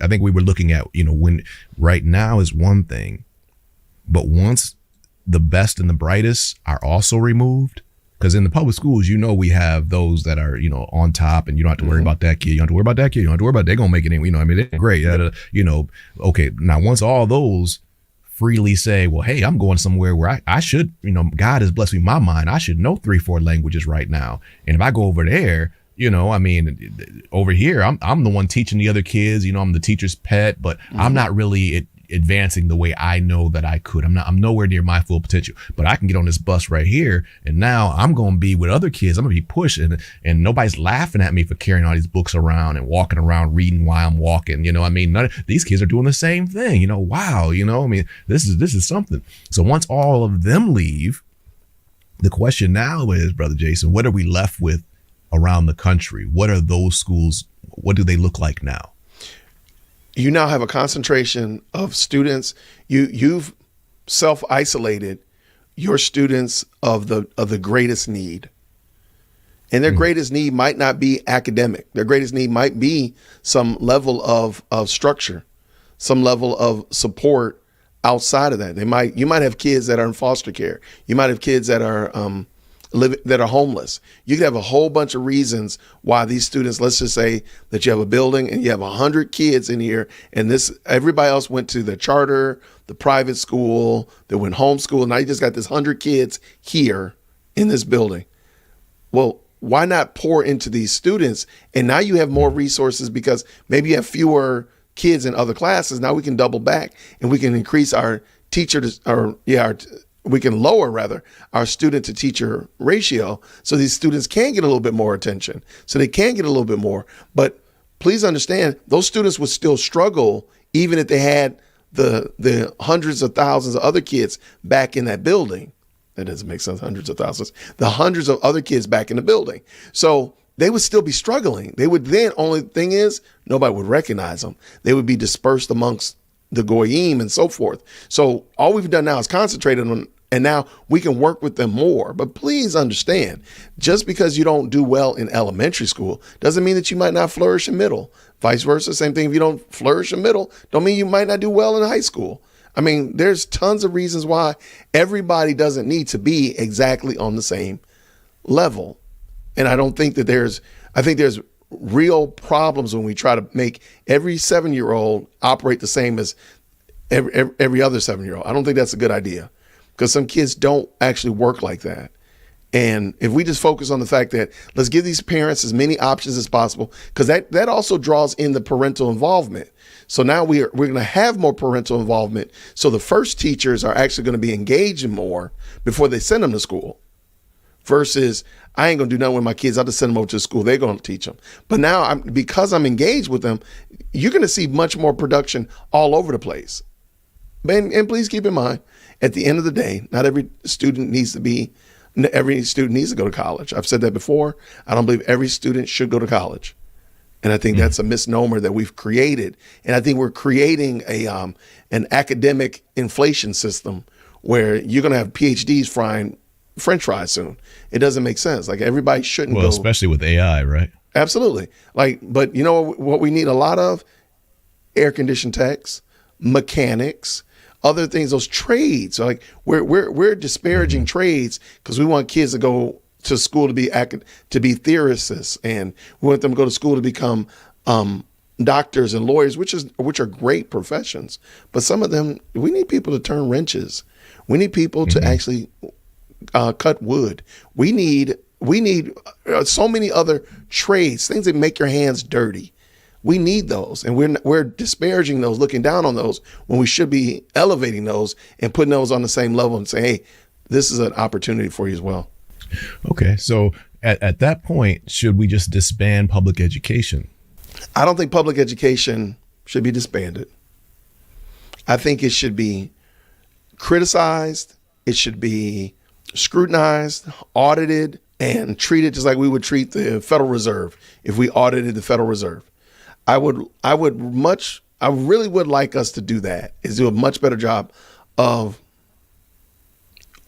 think we were looking at, when right now is one thing, but once the best and the brightest are also removed, because in the public schools, we have those that are, on top, and you don't have to worry about that kid. You don't have to worry about that kid. You don't have to worry about they're going to make it in. They're great. Okay. Now, once all those freely say, well, hey, I'm going somewhere where I should, God has blessed me my mind. I should know 3-4 languages right now. And if I go over there, over here, I'm the one teaching the other kids, I'm the teacher's pet, but I'm not really advancing the way I know that I could. I'm nowhere near my full potential, but I can get on this bus right here. And now I'm going to be with other kids. I'm going to be pushed, and nobody's laughing at me for carrying all these books around and walking around reading while I'm walking. These kids are doing the same thing. Wow. This is something. So once all of them leave, the question now is, Brother Jason, what are we left with around the country? What are those schools? What do they look like now? You now have a concentration of students. You've self-isolated your students of the greatest need. And their greatest need might not be academic. Their greatest need might be some level of structure, some level of support outside of that. You might have kids that are in foster care. You might have kids that are that are homeless. You could have a whole bunch of reasons why these students, let's just say that you have a building and you have 100 kids in here, and everybody else went to the charter, the private school, they went homeschool. Now you just got this 100 kids here in this building. Well, why not pour into these students? And now you have more resources because maybe you have fewer kids in other classes. Now we can double back and we can increase our we can lower rather our student to teacher ratio, so these students can get a little bit more attention, so they can get a little bit more. But please understand, those students would still struggle even if they had the hundreds of thousands of other kids back in that building. That doesn't make sense. Hundreds of thousands, the hundreds of other kids back in the building. So they would still be struggling. They would then, only thing is, nobody would recognize them. They would be dispersed amongst the goyim and so forth. So all we've done now is concentrated on, and now we can work with them more. But please understand, just because you don't do well in elementary school doesn't mean that you might not flourish in middle. Vice versa, same thing. If you don't flourish in middle, don't mean you might not do well in high school. I mean, there's tons of reasons why everybody doesn't need to be exactly on the same level. And I don't think that I think there's real problems when we try to make every 7-year-old operate the same as every other 7-year-old. I don't think that's a good idea, because some kids don't actually work like that. And if we just focus on the fact that let's give these parents as many options as possible, because that also draws in the parental involvement. So now we're going to have more parental involvement. So the first teachers are actually going to be engaging more before they send them to school, versus I ain't going to do nothing with my kids. I'll just send them over to school. They're going to teach them. But now because I'm engaged with them, you're going to see much more production all over the place. And please keep in mind, at the end of the day, not every student needs to go to college. I've said that before. I don't believe every student should go to college. And I think that's a misnomer that we've created. And I think we're creating an academic inflation system where you're going to have PhDs frying French fries soon. It doesn't make sense. Like, everybody shouldn't go. Well, especially with AI, right? Absolutely. But you know what we need a lot of? Air conditioned techs, mechanics, other things, those trades. Like, we're disparaging trades because we want kids to go to school to be theorists, and we want them to go to school to become doctors and lawyers, which are great professions. But some of them, we need people to turn wrenches. We need people to actually cut wood. We need so many other trades, things that make your hands dirty. We need those, and we're disparaging those, looking down on those, when we should be elevating those and putting those on the same level and saying, hey, this is an opportunity for you as well. Okay, so at that point, should we just disband public education? I don't think public education should be disbanded. I think it should be criticized. It should be scrutinized, audited, and treated just like we would treat the Federal Reserve if we audited the Federal Reserve. I really would like us to do that, is do a much better job of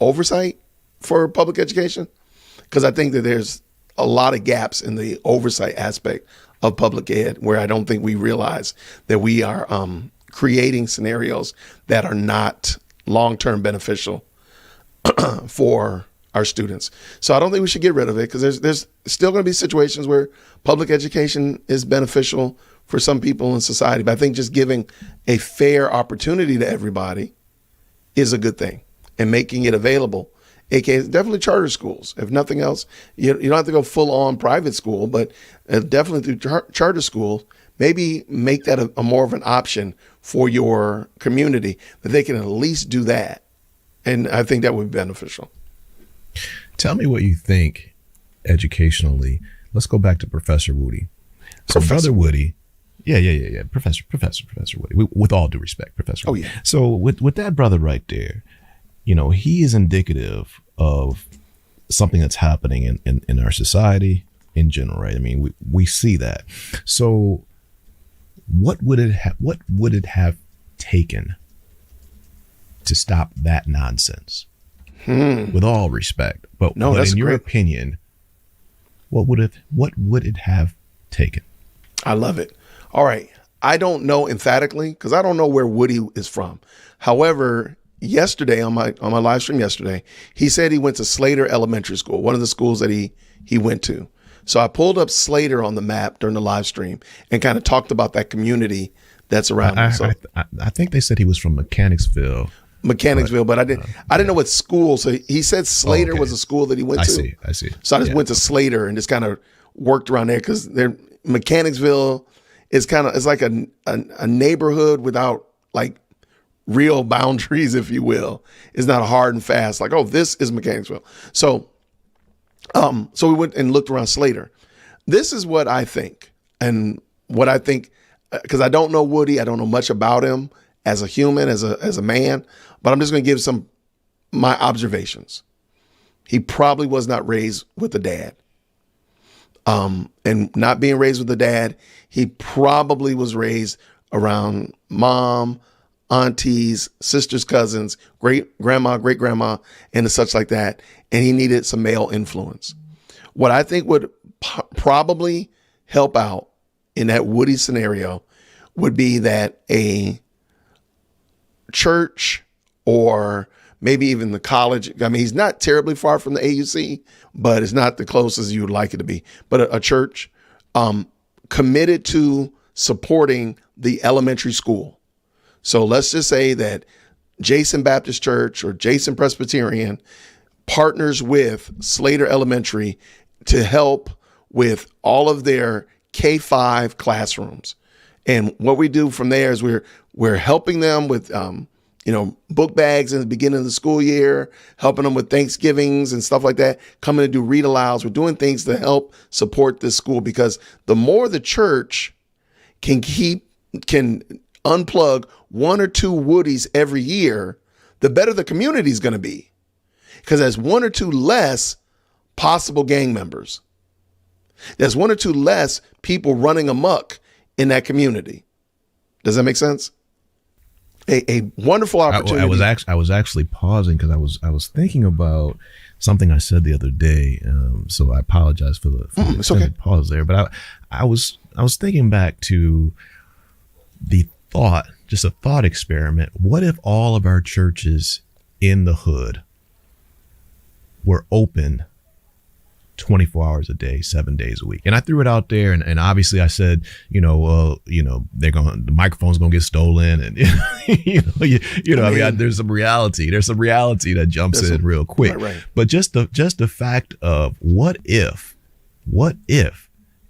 oversight for public education, because I think that there's a lot of gaps in the oversight aspect of public ed where I don't think we realize that we are creating scenarios that are not long-term beneficial for our students. So I don't think we should get rid of it, because there's still going to be situations where public education is beneficial for some people in society. But I think just giving a fair opportunity to everybody is a good thing, and making it available. AKA definitely charter schools. If nothing else, you don't have to go full on private school, but definitely through charter schools, maybe make that a more of an option for your community, that they can at least do that. And I think that would be beneficial. Tell me what you think educationally. Let's go back to Professor Woody. So Brother Woody, yeah. Professor Woody, with all due respect, Professor Woody. Oh, yeah. So with that brother right there, he is indicative of something that's happening in our society in general, right? I mean, we see that. So what would it have taken to stop that nonsense? With all respect, but in your opinion, what would it have taken? I love it. All right. I don't know emphatically, because I don't know where Woody is from. However, yesterday on my live stream yesterday, he said he went to Slater Elementary School, one of the schools that he went to. So I pulled up Slater on the map during the live stream and kind of talked about that community that's around him. So I think they said he was from Mechanicsville, but I didn't know what school. So he said Slater was a school that he went to. I see. So I just went to Slater and just kind of worked around there because Mechanicsville is it's like a neighborhood without like real boundaries, if you will. It's not hard and fast like, oh, this is Mechanicsville. So we went and looked around Slater. This is what I think, because I don't know Woody, I don't know much about him as a human, as a man, but I'm just going to give my observations. He probably was not raised with a dad. And not being raised with a dad, he probably was raised around mom, aunties, sisters, cousins, great grandma, and such like that. And he needed some male influence. What I think would probably help out in that Woody scenario would be that a church or maybe even the college. I mean, he's not terribly far from the AUC, but it's not the closest you would like it to be. But a church committed to supporting the elementary school. So let's just say that Jason Baptist Church or Jason Presbyterian partners with Slater Elementary to help with all of their K-5 classrooms. And what we do from there is we're helping them with book bags in the beginning of the school year, helping them with Thanksgivings and stuff like that, coming to do read alouds. We're doing things to help support this school, because the more the church can unplug one or two Woodies every year, the better the community is going to be, because there's one or two less possible gang members. There's one or two less people running amok in that community. Does that make sense? A wonderful opportunity. I was actually pausing because I was thinking about something I said the other day. So I apologize for the pause there. But I was thinking back to the thought, just a thought experiment. What if all of our churches in the hood were open 24 hours a day, 7 days a week? And I threw it out there, and obviously I said, the microphone's gonna get stolen, and there's some reality that jumps in real quick. Right. But just the fact of what if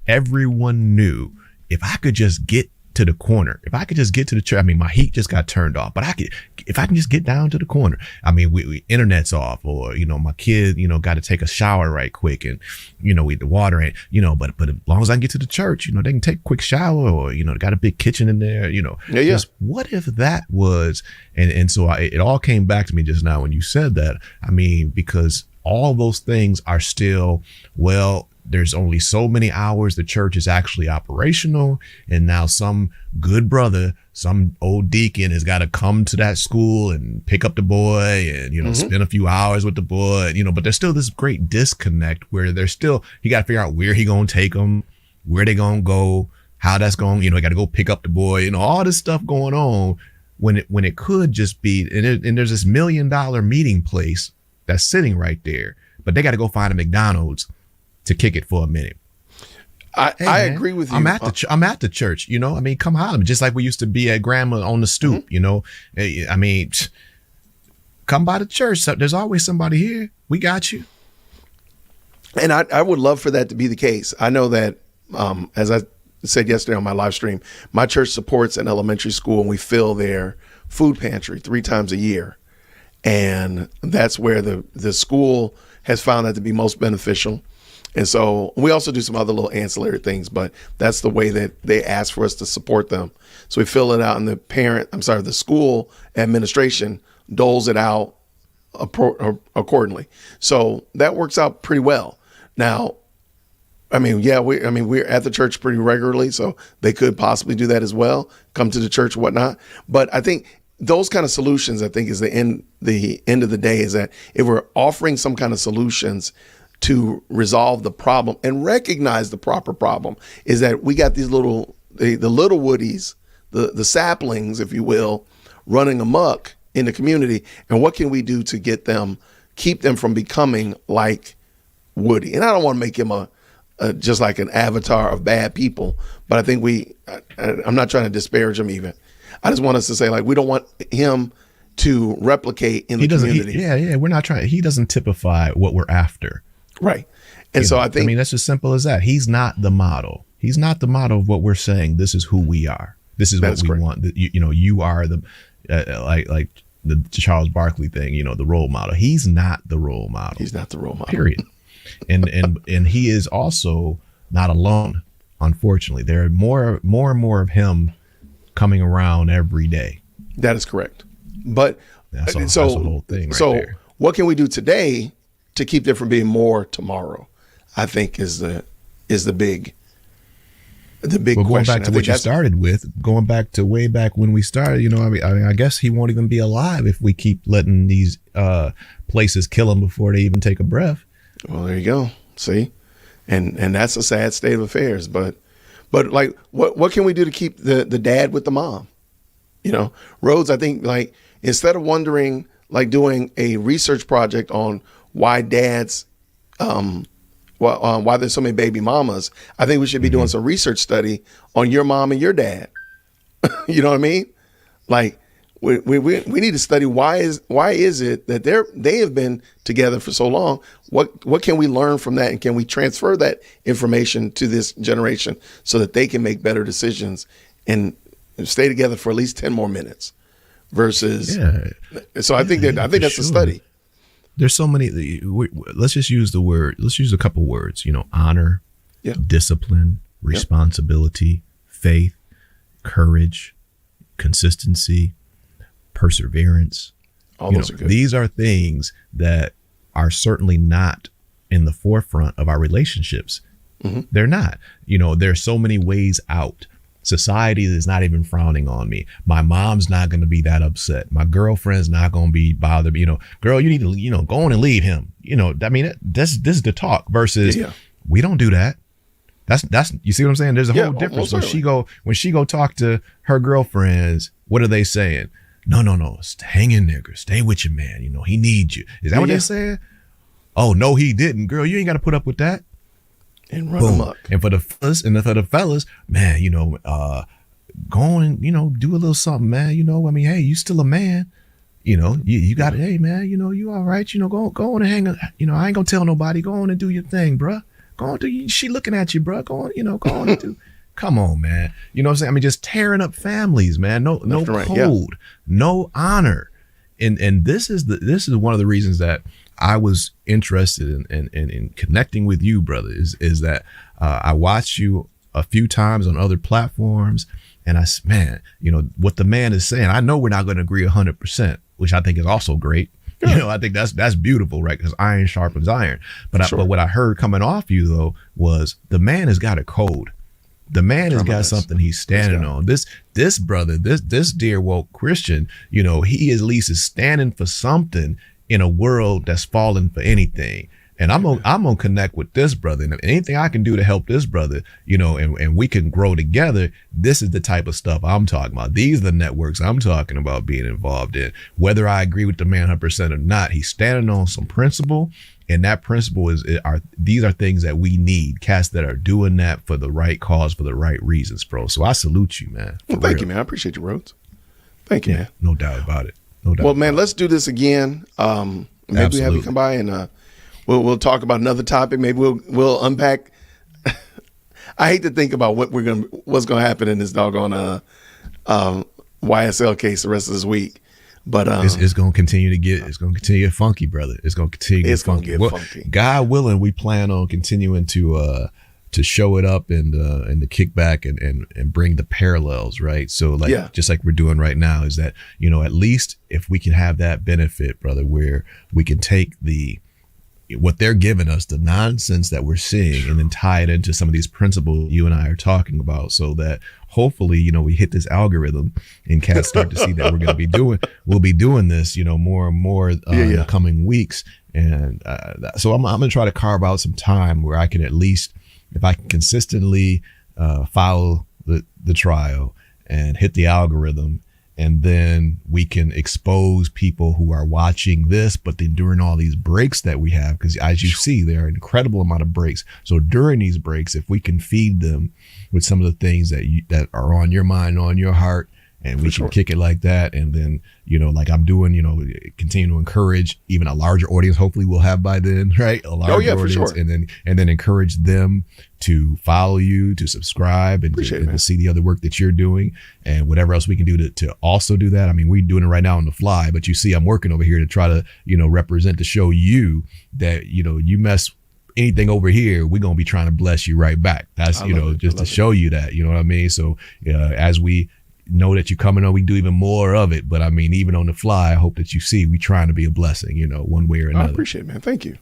everyone knew, if I could just get to the corner, if I could just get to the church. I mean, my heat just got turned off, but if I can just get down to the corner. I mean, we internet's off, or my kid, got to take a shower right quick, and the water ain't, but as long as I can get to the church, they can take a quick shower, or they got a big kitchen in there, Just what if that was, and so it all came back to me just now when you said that. I mean, because all those things are still, there's only so many hours the church is actually operational. And now some good brother, some old deacon has got to come to that school and pick up the boy and, spend a few hours with the boy, but there's still this great disconnect where there's still, you got to figure out where he going to take them, where they going to go, how that's going, got to go pick up the boy, all this stuff going on when it could just be, and there's this $1 million meeting place that's sitting right there, but they got to go find a McDonald's to kick it for a minute. I agree with you. I'm at the church, I mean, come holler, just like we used to be at grandma on the stoop, I mean, come by the church. There's always somebody here. We got you. And I would love for that to be the case. I know that, as I said yesterday on my live stream, my church supports an elementary school, and we fill their food pantry 3 times a year. And that's where the school has found that to be most beneficial. And so we also do some other little ancillary things, but that's the way that they ask for us to support them. So we fill it out, and the school administration doles it out accordingly. So that works out pretty well. Now, we're at the church pretty regularly, so they could possibly do that as well, come to the church or whatnot. But I think those kind of solutions, I think, is the end of the day, is that if we're offering some kind of solutions to resolve the problem and recognize the proper problem, is that we got these the little Woodies, the saplings, if you will, running amok in the community, and what can we do to keep them from becoming like Woody? And I don't want to make him a just like an avatar of bad people, but I think I'm not trying to disparage him even. I just want us to say, like, we don't want him to replicate in the community. We're not trying. He doesn't typify what we're after. Right. And so I think, I mean, that's as simple as that. He's not the model. He's not the model of what we're saying. This is who we are. This is what we want. You are the, like the Charles Barkley thing, the role model. He's not the role model. He's not the role model. Period. And he is also not alone. Unfortunately, there are more and more of him coming around every day. That is correct. But that's the whole thing. There. What can we do today to keep there from being more tomorrow? I think is the big question. Going back to what you started with, going back to way back when we started, I guess he won't even be alive if we keep letting these places kill him before they even take a breath. Well, there you go. See, and that's a sad state of affairs. But like, what can we do to keep the dad with the mom? Rhodes, I think, like, instead of wondering, like, doing a research project on why dads, why there's so many baby mamas, I think we should be doing some research study on your mom and your dad. You know what I mean? Like, we need to study why is it that they have been together for so long? What can we learn from that, and can we transfer that information to this generation so that they can make better decisions and stay together for at least 10 more minutes? Versus, so I think that's a study. There's so many. Let's just use the word. Let's use a couple words. Honor, discipline, responsibility, faith, courage, consistency, perseverance. All those are good. These are things that are certainly not in the forefront of our relationships. Mm-hmm. They're not. There's so many ways out. Society is not even frowning on me. My mom's not going to be that upset. My girlfriend's not going to be bothered. Girl, you need to, go on and leave him. I mean, this is the talk versus we don't do that. That's you see what I'm saying? There's a whole difference. So when she go talk to her girlfriends, what are they saying? No. Hang in there, girl. Stay with your man. He needs you. Is that what they're saying? Oh, no, he didn't. Girl, you ain't got to put up with that. And run amok. And for the fellas, man, go on and, do a little something, man. Hey, you still a man. You got it. Hey, man, you all right. Go on and hang. I ain't gonna tell nobody. Go on and do your thing, bruh. Go on, she looking at you, bruh. Go on, go on and do. Come on, man. You know what I'm saying? I mean, just tearing up families, man. No code, no honor. And this is one of the reasons that I was interested in connecting with you, brother, is that I watched you a few times on other platforms, and what the man is saying, I know we're not going to agree 100%, which I think is also great. I think that's beautiful, right? Because iron sharpens iron. But what I heard coming off you, though, was the man has got a code. The man has got something he's standing on. This brother, this dear woke Christian, he at least is standing for something in a world that's falling for anything. And I'm gonna connect with this brother, and anything I can do to help this brother, and we can grow together. This is the type of stuff I'm talking about. These are the networks I'm talking about being involved in. Whether I agree with the man 100% or not, he's standing on some principle, and that principle these are things that we need. Cats that are doing that for the right cause, for the right reasons, bro. So I salute you, man. Well, thank you, man. I appreciate you, Rhodes. Thank you, man. No doubt about it. Well, man, let's do this again. Maybe we have you come by and we'll talk about another topic. Maybe we'll unpack. I hate to think about what's gonna happen in this doggone YSL case the rest of this week. But it's gonna continue to get funky, brother. It's gonna continue to get funky. Funky. God willing, we plan on continuing to show it up and to kick back and bring the parallels, right? So just like we're doing right now, is that, at least if we can have that benefit, brother, where we can take what they're giving us, the nonsense that we're seeing, and then tie it into some of these principles you and I are talking about, so that hopefully, we hit this algorithm and cats start to see that we'll be doing this, more and more in the coming weeks. And so I'm going to try to carve out some time where I can at least, if I can consistently follow the trial and hit the algorithm and then we can expose people who are watching this, but then during all these breaks that we have, because as you see, there are an incredible amount of breaks. So during these breaks, if we can feed them with some of the things that are on your mind, on your heart, and we can kick it like that, and then, like I'm doing, continue to encourage even a larger audience, hopefully we'll have by then, right? A larger audience, for sure. and then encourage them to follow you, to subscribe, and to see the other work that you're doing, and whatever else we can do to also do that. I mean, we're doing it right now on the fly, but you see I'm working over here to try to, represent, to show you that, you mess anything over here, we're going to be trying to bless you right back. That's, just to show you that, you know what I mean? So as we know that you're coming on, we do even more of it. But I mean, even on the fly, I hope that you see we trying to be a blessing, one way or another. I appreciate it, man. Thank you.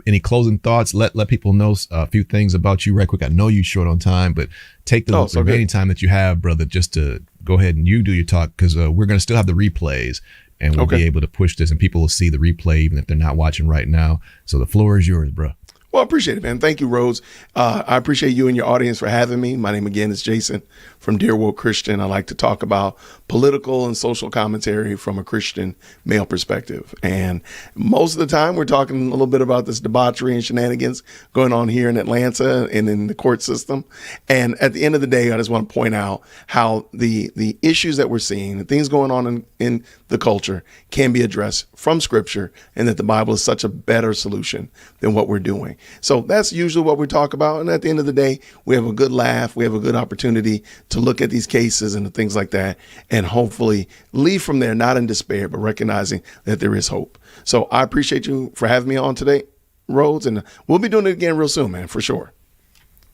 Any closing thoughts? Let people know a few things about you right quick. I know you're short on time, but take the remaining time that you have, brother, just to go ahead and you do your talk, because we're going to still have the replays, and we'll be able to push this, and people will see the replay even if they're not watching right now. So the floor is yours, bro. Well, I appreciate it, man. Thank you, Rhodes. I appreciate you and your audience for having me. My name again is Jason from Dear Woke Christian. I like to talk about political and social commentary from a Christian male perspective. And most of the time we're talking a little bit about this debauchery and shenanigans going on here in Atlanta and in the court system. And at the end of the day, I just want to point out how the issues that we're seeing, the things going on in the culture can be addressed from Scripture, and that the Bible is such a better solution than what we're doing. So that's usually what we talk about. And at the end of the day, we have a good laugh. We have a good opportunity to look at these cases and the things like that, and hopefully leave from there, not in despair, but recognizing that there is hope. So I appreciate you for having me on today, Rhodes, and we'll be doing it again real soon, man, for sure.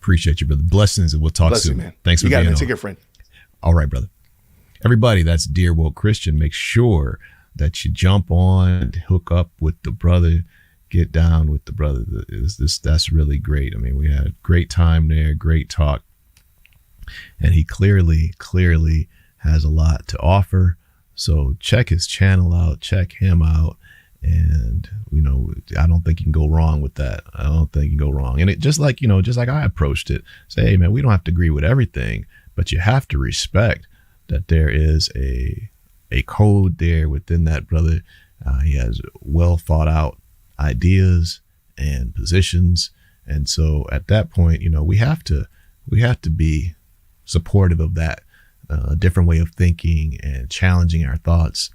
Appreciate you, brother. Blessings, and we'll talk soon. You, man. Thanks for being on. Take care, friend. All right, brother. Everybody, that's Dear Woke Christian. Make sure that you jump on and hook up with the brother. Get down with the brother. That's really great. I mean, we had a great time there, great talk. And he clearly has a lot to offer. So check his channel out, check him out. And, I don't think you can go wrong with that. I don't think you can go wrong. And it just like I approached it, say, hey, man, we don't have to agree with everything, but you have to respect that there is a code there within that brother. He has well thought out ideas and positions. And so at that point, we have to be supportive of that, a different way of thinking and challenging our thoughts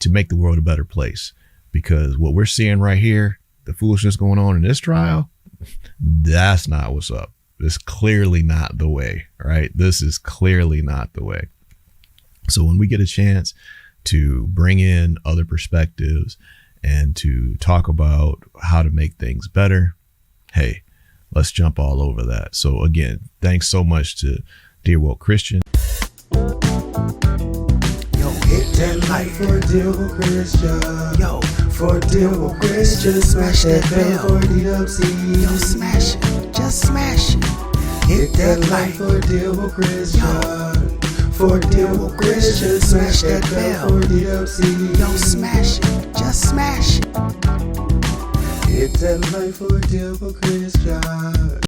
to make the world a better place. Because what we're seeing right here, the foolishness going on in this trial, that's not what's up. It's clearly not the way, right? This is clearly not the way. So when we get a chance to bring in other perspectives and to talk about how to make things better, hey, let's jump all over that. So again, thanks so much to Dear Woke Christian. Yo, hit that like for Dear Woke Christian. Yo, for Dear Woke Christian, smash that bell for DWC. Yo, smash it, just smash it. Hit that like for Dear Woke Christian. For Dear Woke Christian, smash that bell for DWC. Yo, smash it, just smash it. Hit that like for Dear Woke Christian.